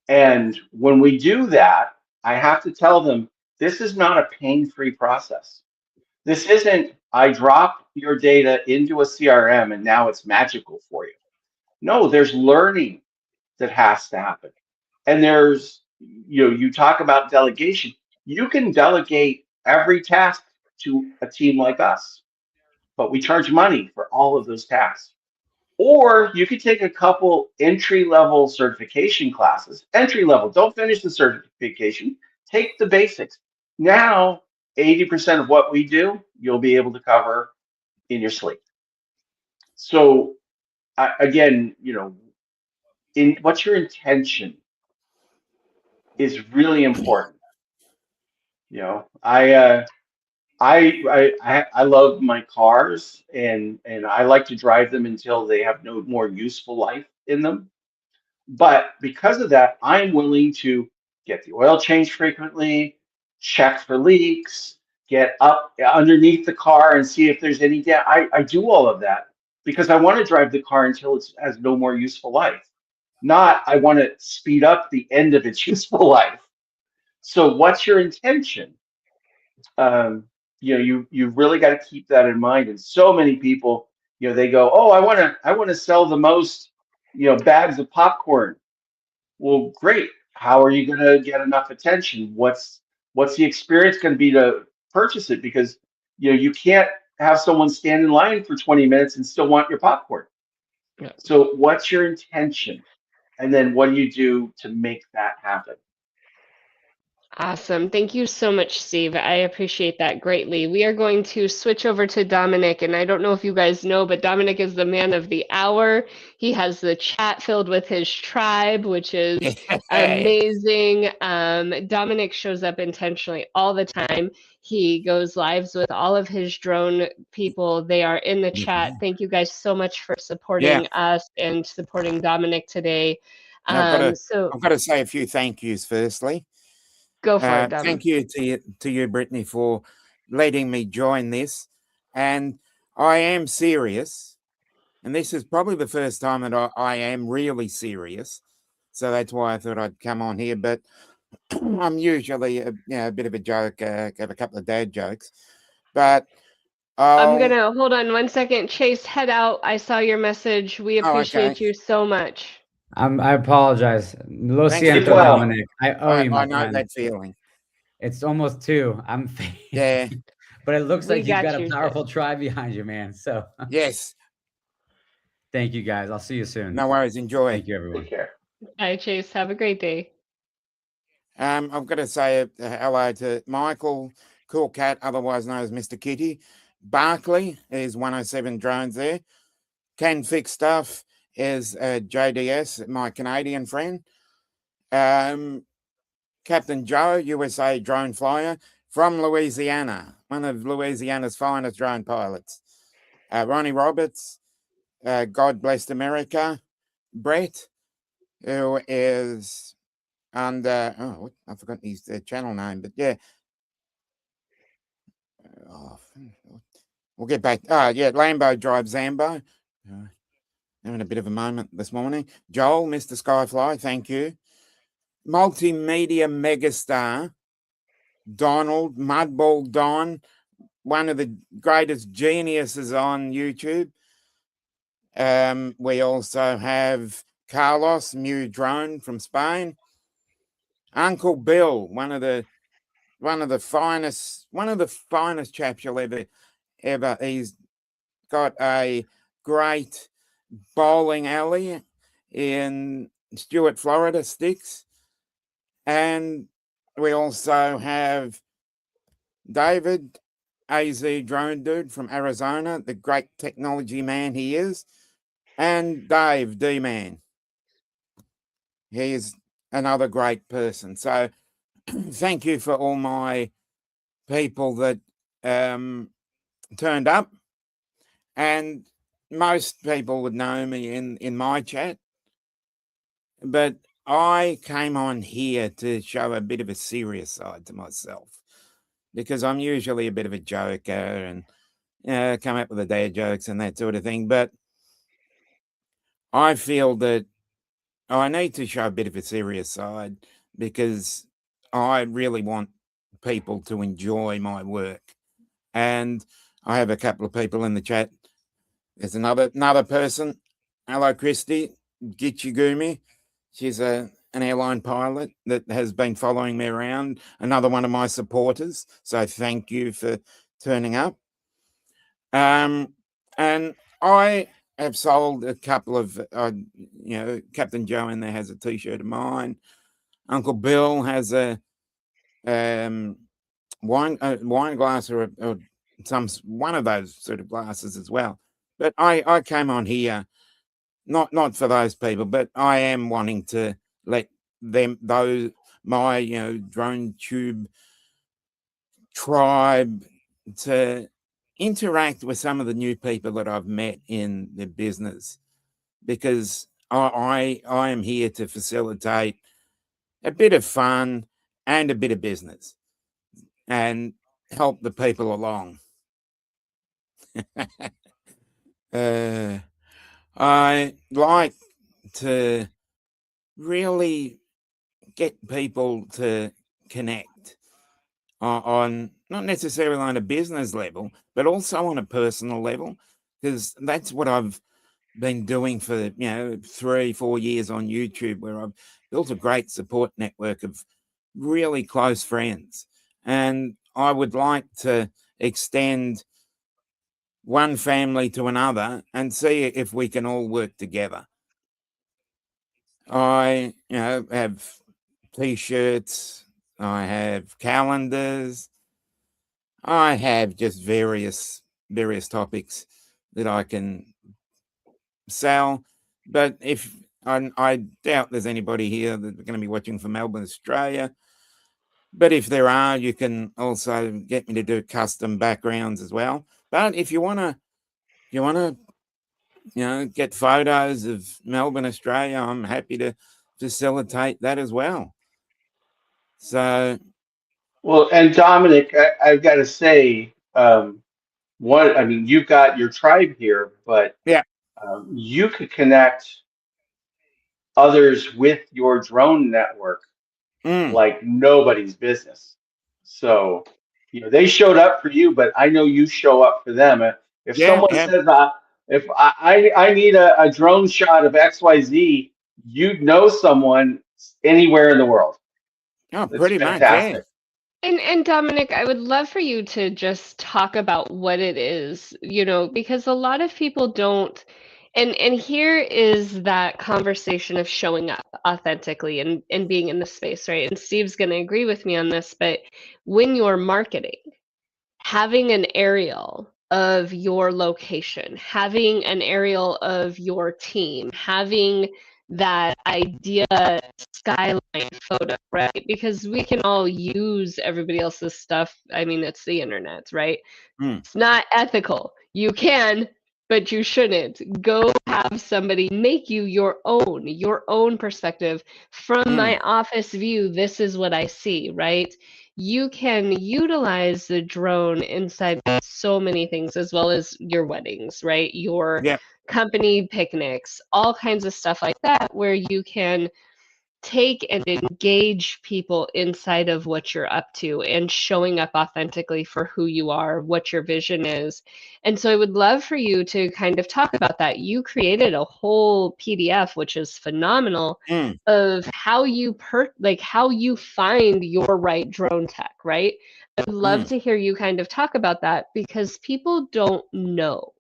And when we do that, I have to tell them, this is not a pain-free process. This isn't, I drop your data into a CRM and now it's magical for you. No, there's learning that has to happen. And there's, you talk about delegation. You can delegate every task to a team like us, but we charge money for all of those tasks. Or you could take a couple entry-level certification classes. Entry level, don't finish the certification, take the basics. Now, 80% of what we do, you'll be able to cover in your sleep. So again, in what's your intention is really important. I love my cars and I like to drive them until they have no more useful life in them. But because of that, I'm willing to get the oil changed frequently, check for leaks, get up underneath the car and see if there's any I do all of that because I want to drive the car until it has no more useful life. Not I want to speed up the end of its useful life. So what's your intention? You've really got to keep that in mind. And so many people, they go, oh, I want to sell the most, bags of popcorn. Well, great. How are you going to get enough attention? What's the experience going to be to purchase it? Because you can't have someone stand in line for 20 minutes and still want your popcorn. Yeah. So what's your intention? And then what do you do to make that happen? Awesome. Thank you so much, Steve. I appreciate that greatly. We are going to switch over to Dominic, and I don't know if you guys know, but Dominic is the man of the hour. He has the chat filled with his tribe, which is amazing. Dominic shows up intentionally all the time. He goes lives with all of his drone people. They are in the chat. Thank you guys so much for supporting us and supporting Dominic today. I've So got to say a few thank yous firstly. go for it, Dom. Thank you to you, Brittany, for letting me join this. And I am serious. And this is probably the first time that I am really serious. So that's why I thought I'd come on here. But I'm usually a bit of a joke, have a couple of dad jokes. But I'm gonna hold on one second. Chase, head out. I saw your message. We appreciate you so much. I apologize. Lo Thanks siento, for calling. Dominic. I owe you, my I know friend. that feeling. It's almost 2. I'm Yeah. but it looks We like you've got you, a powerful tribe behind you, man. So Yes. thank you, guys. I'll see you soon. No worries. Enjoy. Thank you, everyone. Take care. Bye, Chase. Have a great day. I've got to say hello to Michael, Cool Cat, otherwise known as Mr. Kitty. Barkley is 107 Drones there. Can Fix Stuff is JDS, my Canadian friend. Captain Joe, USA drone flyer from Louisiana, one of Louisiana's finest drone pilots. Ronnie Roberts, God Bless America. Brett, who is under, I forgot his channel name, but yeah. We'll get back. Lambo Drive Zambo. Having a bit of a moment this morning. Joel, Mr. Skyfly, thank you. Multimedia megastar, Donald, Mudball Don, one of the greatest geniuses on YouTube. We also have Carlos, Mew Drone from Spain. Uncle Bill, one of the one of the finest chaps you'll ever. He's got a great bowling alley in Stuart, Florida, Sticks. And we also have David, AZ Drone Dude from Arizona, the great technology man he is, and Dave, D-Man. He's another great person. So thank you for all my people that turned up. And most people would know me in my chat. But I came on here to show a bit of a serious side to myself, because I'm usually a bit of a joker and come up with the dad jokes and that sort of thing. But I feel that I need to show a bit of a serious side, because I really want people to enjoy my work. And I have a couple of people in the chat. There's another person. Hello, Christy Gichigumi. She's an airline pilot that has been following me around. Another one of my supporters. So thank you for turning up. And I have sold a couple of, Captain Joe in there has a T-shirt of mine. Uncle Bill has a wine glass or one of those sort of glasses as well. But I came on here not for those people, but I am wanting to let my drone tube tribe to interact with some of the new people that I've met in the business, because I am here to facilitate a bit of fun and a bit of business and help the people along. I like to really get people to connect on not necessarily on a business level, but also on a personal level, because that's what I've been doing for 3-4 years on YouTube, where I've built a great support network of really close friends, and I would like to extend one family to another and see if we can all work together. I have T-shirts, I have calendars, I have just various topics that I can sell. But if I doubt there's anybody here that's going to be watching from Melbourne, Australia. But if there are, you can also get me to do custom backgrounds as well. But if you want to get photos of Melbourne, Australia, I'm happy to facilitate that as well. So, well, and Dominic, I've got to say, you've got your tribe here, but yeah, you could connect others with your drone network like nobody's business. So, they showed up for you, but I know you show up for them. If someone says, if I need a drone shot of XYZ, you'd know someone anywhere in the world. Oh, It's pretty fantastic. much, And Dominic, I would love for you to just talk about what it is, because a lot of people don't, and here is that conversation of showing up authentically and being in the space, right? And Steve's going to agree with me on this, but when you're marketing, having an aerial of your location, having an aerial of your team, having that idea skyline photo, right? Because we can all use everybody else's stuff. I mean, it's the internet, right? It's not ethical. You can, but you shouldn't. Go have somebody make you your own perspective. From my office view, this is what I see, right? You can utilize the drone inside so many things, as well as your weddings, right? Your company picnics, all kinds of stuff like that, where you can take and engage people inside of what you're up to and showing up authentically for who you are, what your vision is. And so I would love for you to kind of talk about that. You created a whole PDF, which is phenomenal, of how you how you find your right drone tech, right? I'd love to hear you kind of talk about that because people don't know.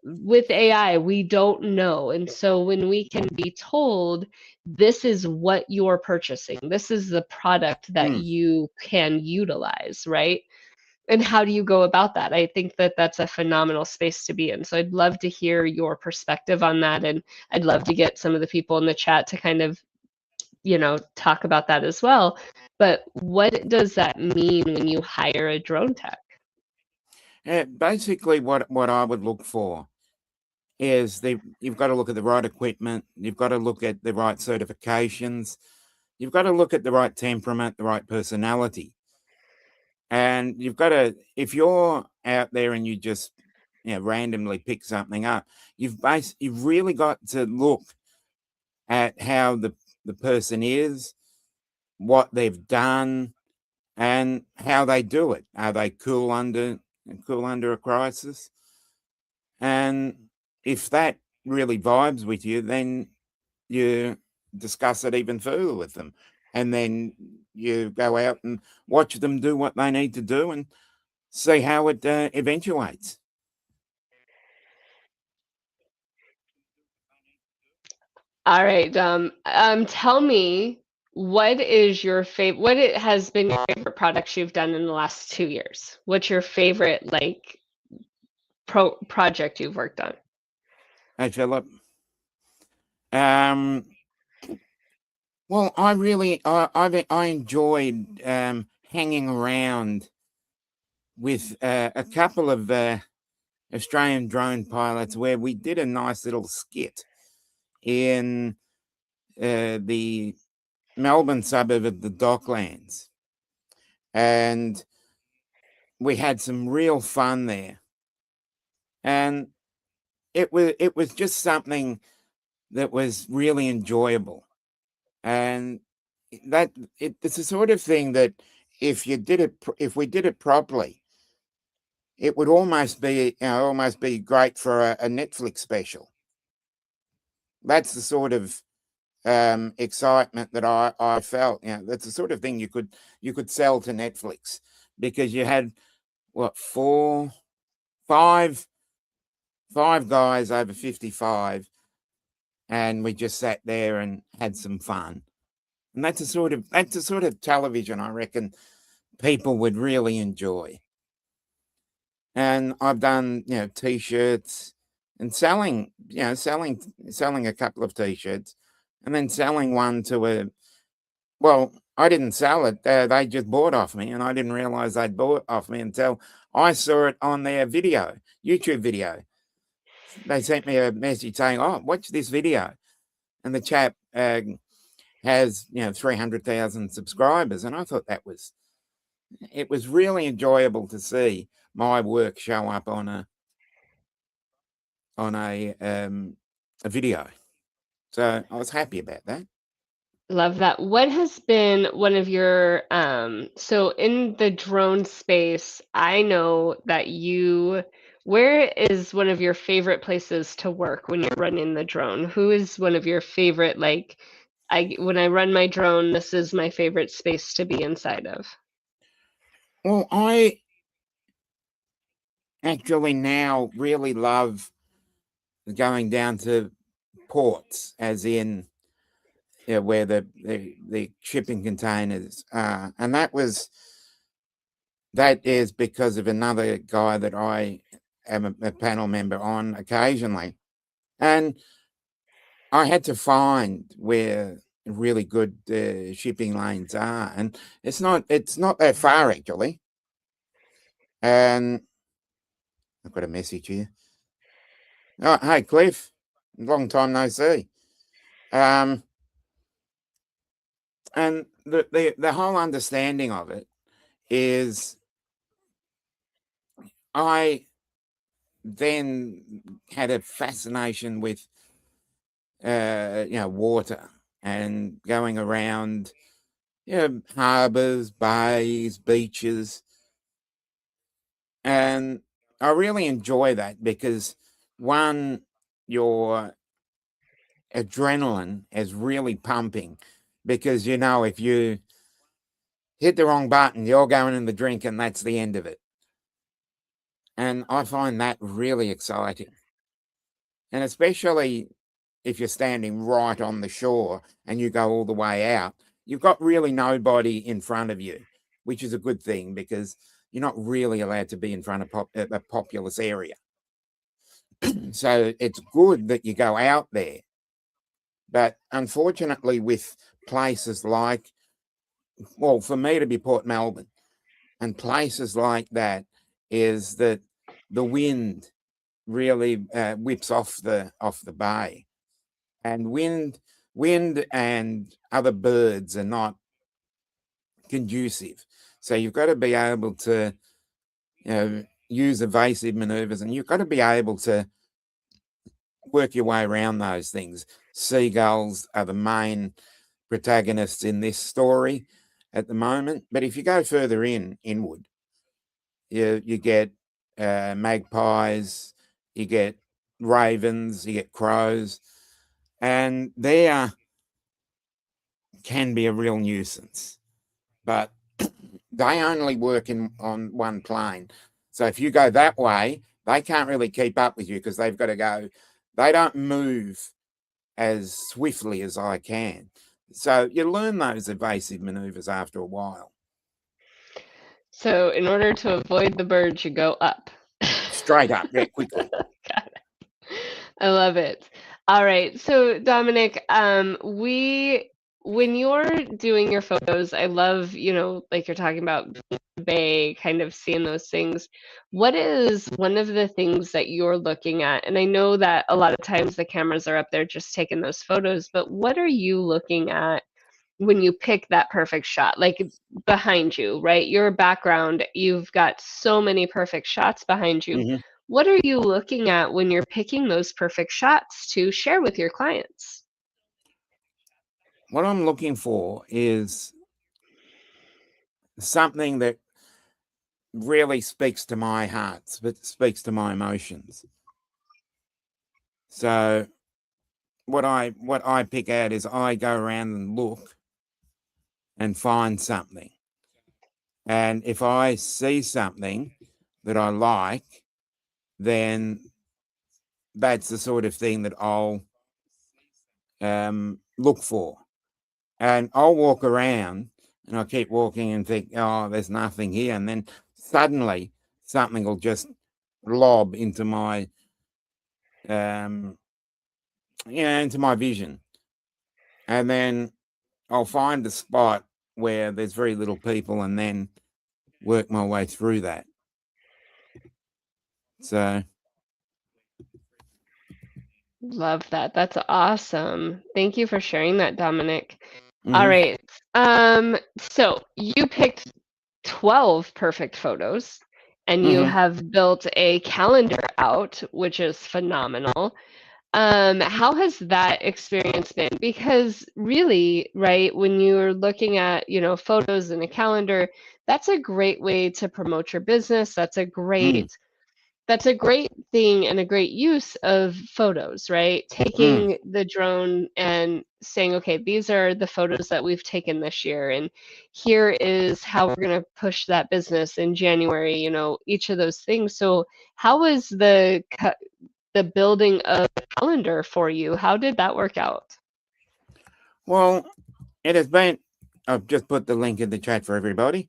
With AI, we don't know. And so when we can be told, this is what you're purchasing, this is the product that you can utilize, right? And how do you go about that? I think that that's a phenomenal space to be in. So I'd love to hear your perspective on that. And I'd love to get some of the people in the chat to kind of, talk about that as well. But what does that mean when you hire a drone tech? Basically, what I would look for is you've got to look at the right equipment, you've got to look at the right certifications, you've got to look at the right temperament, the right personality. And you've got to, if you're out there and you just randomly pick something up, you've really got to look at how the person is, what they've done, and how they do it. Are they cool under a crisis? And if that really vibes with you, then you discuss it even further with them. And then you go out and watch them do what they need to do and see how it eventuates. All right, tell me, what is your favorite? What has been your favorite products you've done in the last 2 years? What's your favorite project you've worked on? Hey, Philip. Well, I really I enjoyed hanging around with a couple of Australian drone pilots where we did a nice little skit in the Melbourne suburb of the Docklands, and we had some real fun there, and it was just something that was really enjoyable, and it's the sort of thing that if we did it properly, it would almost be great for a Netflix special. That's the sort of excitement that I felt. That's the sort of thing you could sell to Netflix, because you had five guys over 55, and we just sat there and had some fun. And that's the sort of television I reckon people would really enjoy. And I've done t-shirts and selling a couple of t-shirts, and then selling one to I didn't sell it. They just bought off me, and I didn't realize they'd bought off me until I saw it on their YouTube video. They sent me a message saying, "Oh, watch this video," and the chap has 300,000 subscribers, and I thought it was really enjoyable to see my work show up on a video. So I was happy about that. Love that. What has been one of your so in the drone space, I know that where is one of your favorite places to work when you're running the drone? Who is one of your favorite, when I run my drone, this is my favorite space to be inside of? Well, I actually now really love going down to ports, as in where the shipping containers are, and that is because of another guy that I am a panel member on occasionally, and I had to find where really good shipping lanes are, and it's not that far actually. And I've got a message here. Oh, hey Cliff, long time no see. And the whole understanding of it is, I then had a fascination with water and going around, harbours, bays, beaches. And I really enjoy that because, one, your adrenaline is really pumping because, if you hit the wrong button, you're going in the drink and that's the end of it. And I find that really exciting. And especially if you're standing right on the shore and you go all the way out, you've got really nobody in front of you, which is a good thing because you're not really allowed to be in front of a populous area. So it's good that you go out there. But unfortunately, with places like, well, for me to be Port Melbourne and places like that, is that the wind really whips off the bay, and wind and other birds are not conducive. So you've got to be able to use evasive maneuvers, and you've got to be able to work your way around those things. Seagulls are the main protagonists in this story at the moment, but if you go further inward, you get magpies, you get ravens, you get crows, and they can be a real nuisance, but they only work on one plane. So if you go that way, they can't really keep up with you because they've got to go. They don't move as swiftly as I can. So you learn those evasive maneuvers after a while. So in order to avoid the birds, you go up. Straight up, yeah, quickly. Got it. I love it. All right. So Dominic, when you're doing your photos, I love, like you're talking about the bay, kind of seeing those things. What is one of the things that you're looking at? And I know that a lot of times the cameras are up there just taking those photos, but what are you looking at when you pick that perfect shot? Like behind you, right? Your background, you've got so many perfect shots behind you. Mm-hmm. What are you looking at when you're picking those perfect shots to share with your clients? What I'm looking for is something that really speaks to my heart, speaks to my emotions. So what I pick out is I go around and look and find something. And if I see something that I like, then that's the sort of thing that I'll look for. And I'll walk around and I'll keep walking and think, oh, there's nothing here. And then suddenly something will just lob into my into my vision. And then I'll find a spot where there's very little people and then work my way through that. So Love that. That's awesome. Thank you for sharing that, Dominic. All mhm. right. So you picked 12 perfect photos and you have built a calendar out, which is phenomenal. How has that experience been? Because really, right, when you're looking at, photos in a calendar, that's a great way to promote your business. That's a great thing and a great use of photos, right? Taking the drone and saying, okay, these are the photos that we've taken this year, and here is how we're going to push that business in January, each of those things. So how was the building of the calendar for you? How did that work out? Well, it has been, I've just put the link in the chat for everybody.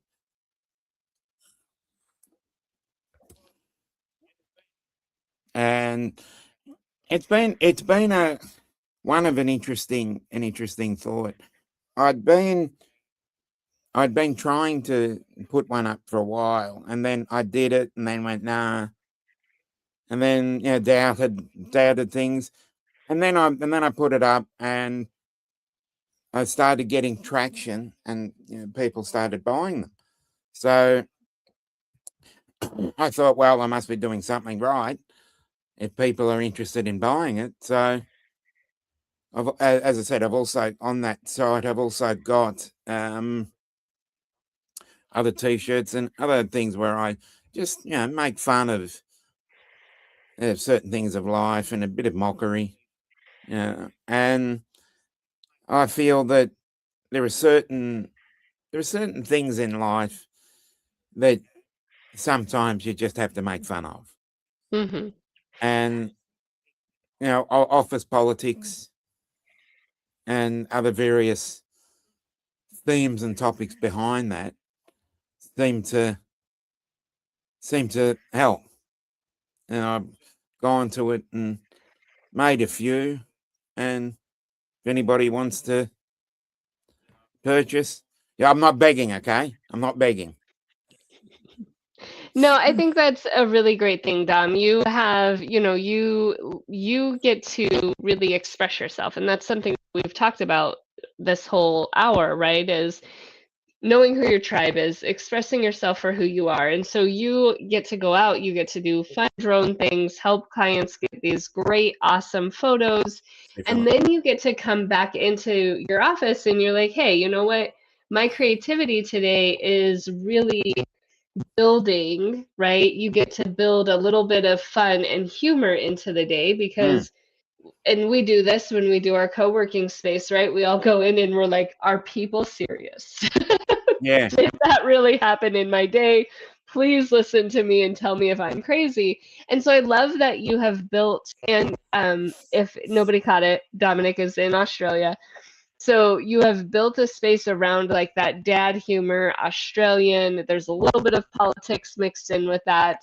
And it's been one of an interesting thought. I'd been trying to put one up for a while, and then I did it and then went, nah. And then doubted things. And then I put it up and I started getting traction and people started buying them. So I thought, well, I must be doing something right if people are interested in buying it. So as I said, I've also on that site. I've also got other T-shirts and other things where I just make fun of certain things of life and a bit of mockery. And I feel that there are certain things in life that sometimes you just have to make fun of, Mm-hmm. and office politics and other various themes and topics behind that seem to help. And I've gone to it and made a few, and if anybody wants to purchase, I'm not begging, okay? I'm not begging. No, I think that's a really great thing, Dom. You have, you get to really express yourself, and that's something we've talked about this whole hour, right? Is knowing who your tribe is, expressing yourself for who you are. And so you get to go out, you get to do fun drone things, help clients get these great, awesome photos. And then you get to come back into your office and you're like, hey, you know what? My creativity today is really building, right? You get to build a little bit of fun and humor into the day because and we do this when we do our co-working space, right? We all go in and we're like, are people serious? Yeah. Did that really happen in my day? Please listen to me and tell me if I'm crazy. And so I love that you have built, and if nobody caught it, Dominic is in Australia. So you have built a space around like that dad humor, Australian. There's a little bit of politics mixed in with that,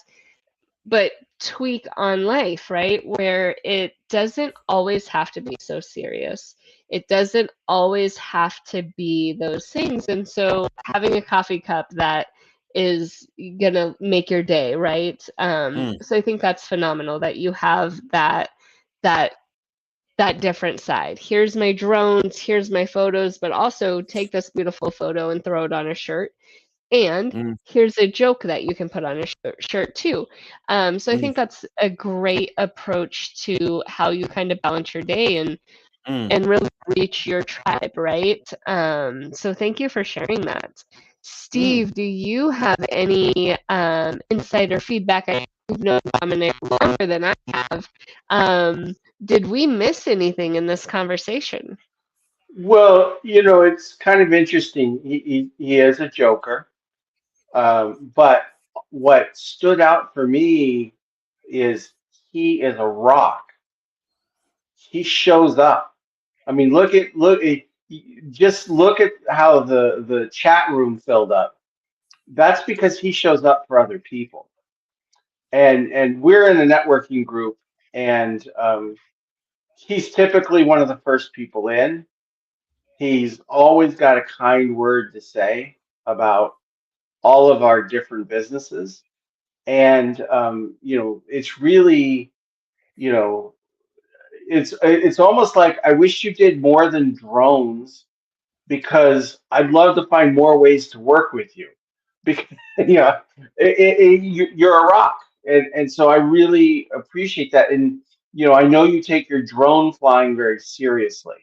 but tweak on life, right? Where it doesn't always have to be so serious. It doesn't always have to be those things. And so having a coffee cup that is gonna make your day, right? So I think that's phenomenal that you have that that different side. Here's my drones, here's my photos, but also take this beautiful photo and throw it on a shirt. And here's a joke that you can put on a shirt too. So I think that's a great approach to how you kind of balance your day and really reach your tribe, right? So thank you for sharing that. Steve, do you have any insight or feedback? I know you've known Dominic longer than I have. Did we miss anything in this conversation? Well, it's kind of interesting. He is a joker. But what stood out for me is he is a rock. He shows up. I mean, just look at how the chat room filled up. That's because he shows up for other people. And we're in a networking group, and he's typically one of the first people in. He's always got a kind word to say about all of our different businesses. And it's really, you know, it's almost like I wish you did more than drones, because I'd love to find more ways to work with you. Because you're a rock, and so I really appreciate that. And I know you take your drone flying very seriously,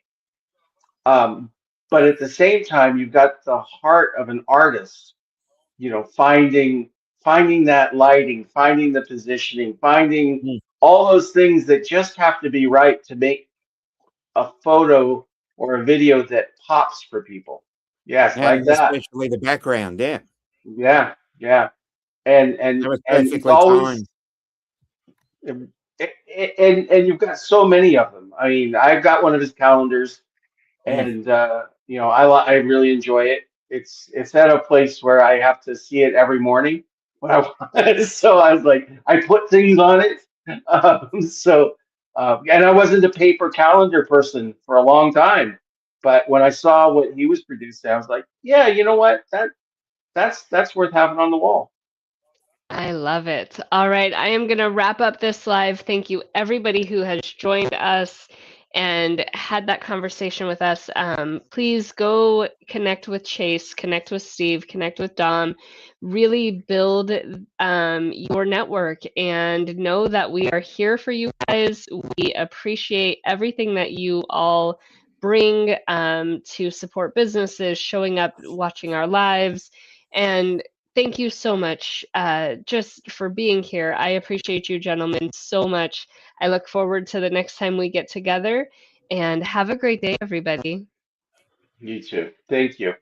but at the same time, you've got the heart of an artist. Finding that lighting, finding the positioning, finding all those things that just have to be right to make a photo or a video that pops for people. Yes, like And that. especially the background, yeah. Yeah. That was And he's perfectly always timed. and you've got so many of them. I mean, I've got one of his calendars, and I really enjoy it. It's at a place where I have to see it every morning when I want. So I was like, I put things on it. And I wasn't a paper calendar person for a long time, but when I saw what he was producing, I was like, yeah, you know what? That's worth having on the wall. I love it. All right, I am going to wrap up this live. Thank you, everybody who has joined us. and had that conversation with us, please go connect with Chase, connect with Steve, connect with Dom, really build your network, and know that we are here for you guys. We appreciate everything that you all bring to support businesses, showing up, watching our lives, and thank you so much just for being here. I appreciate you gentlemen so much. I look forward to the next time we get together, and have a great day, everybody. You too. Thank you.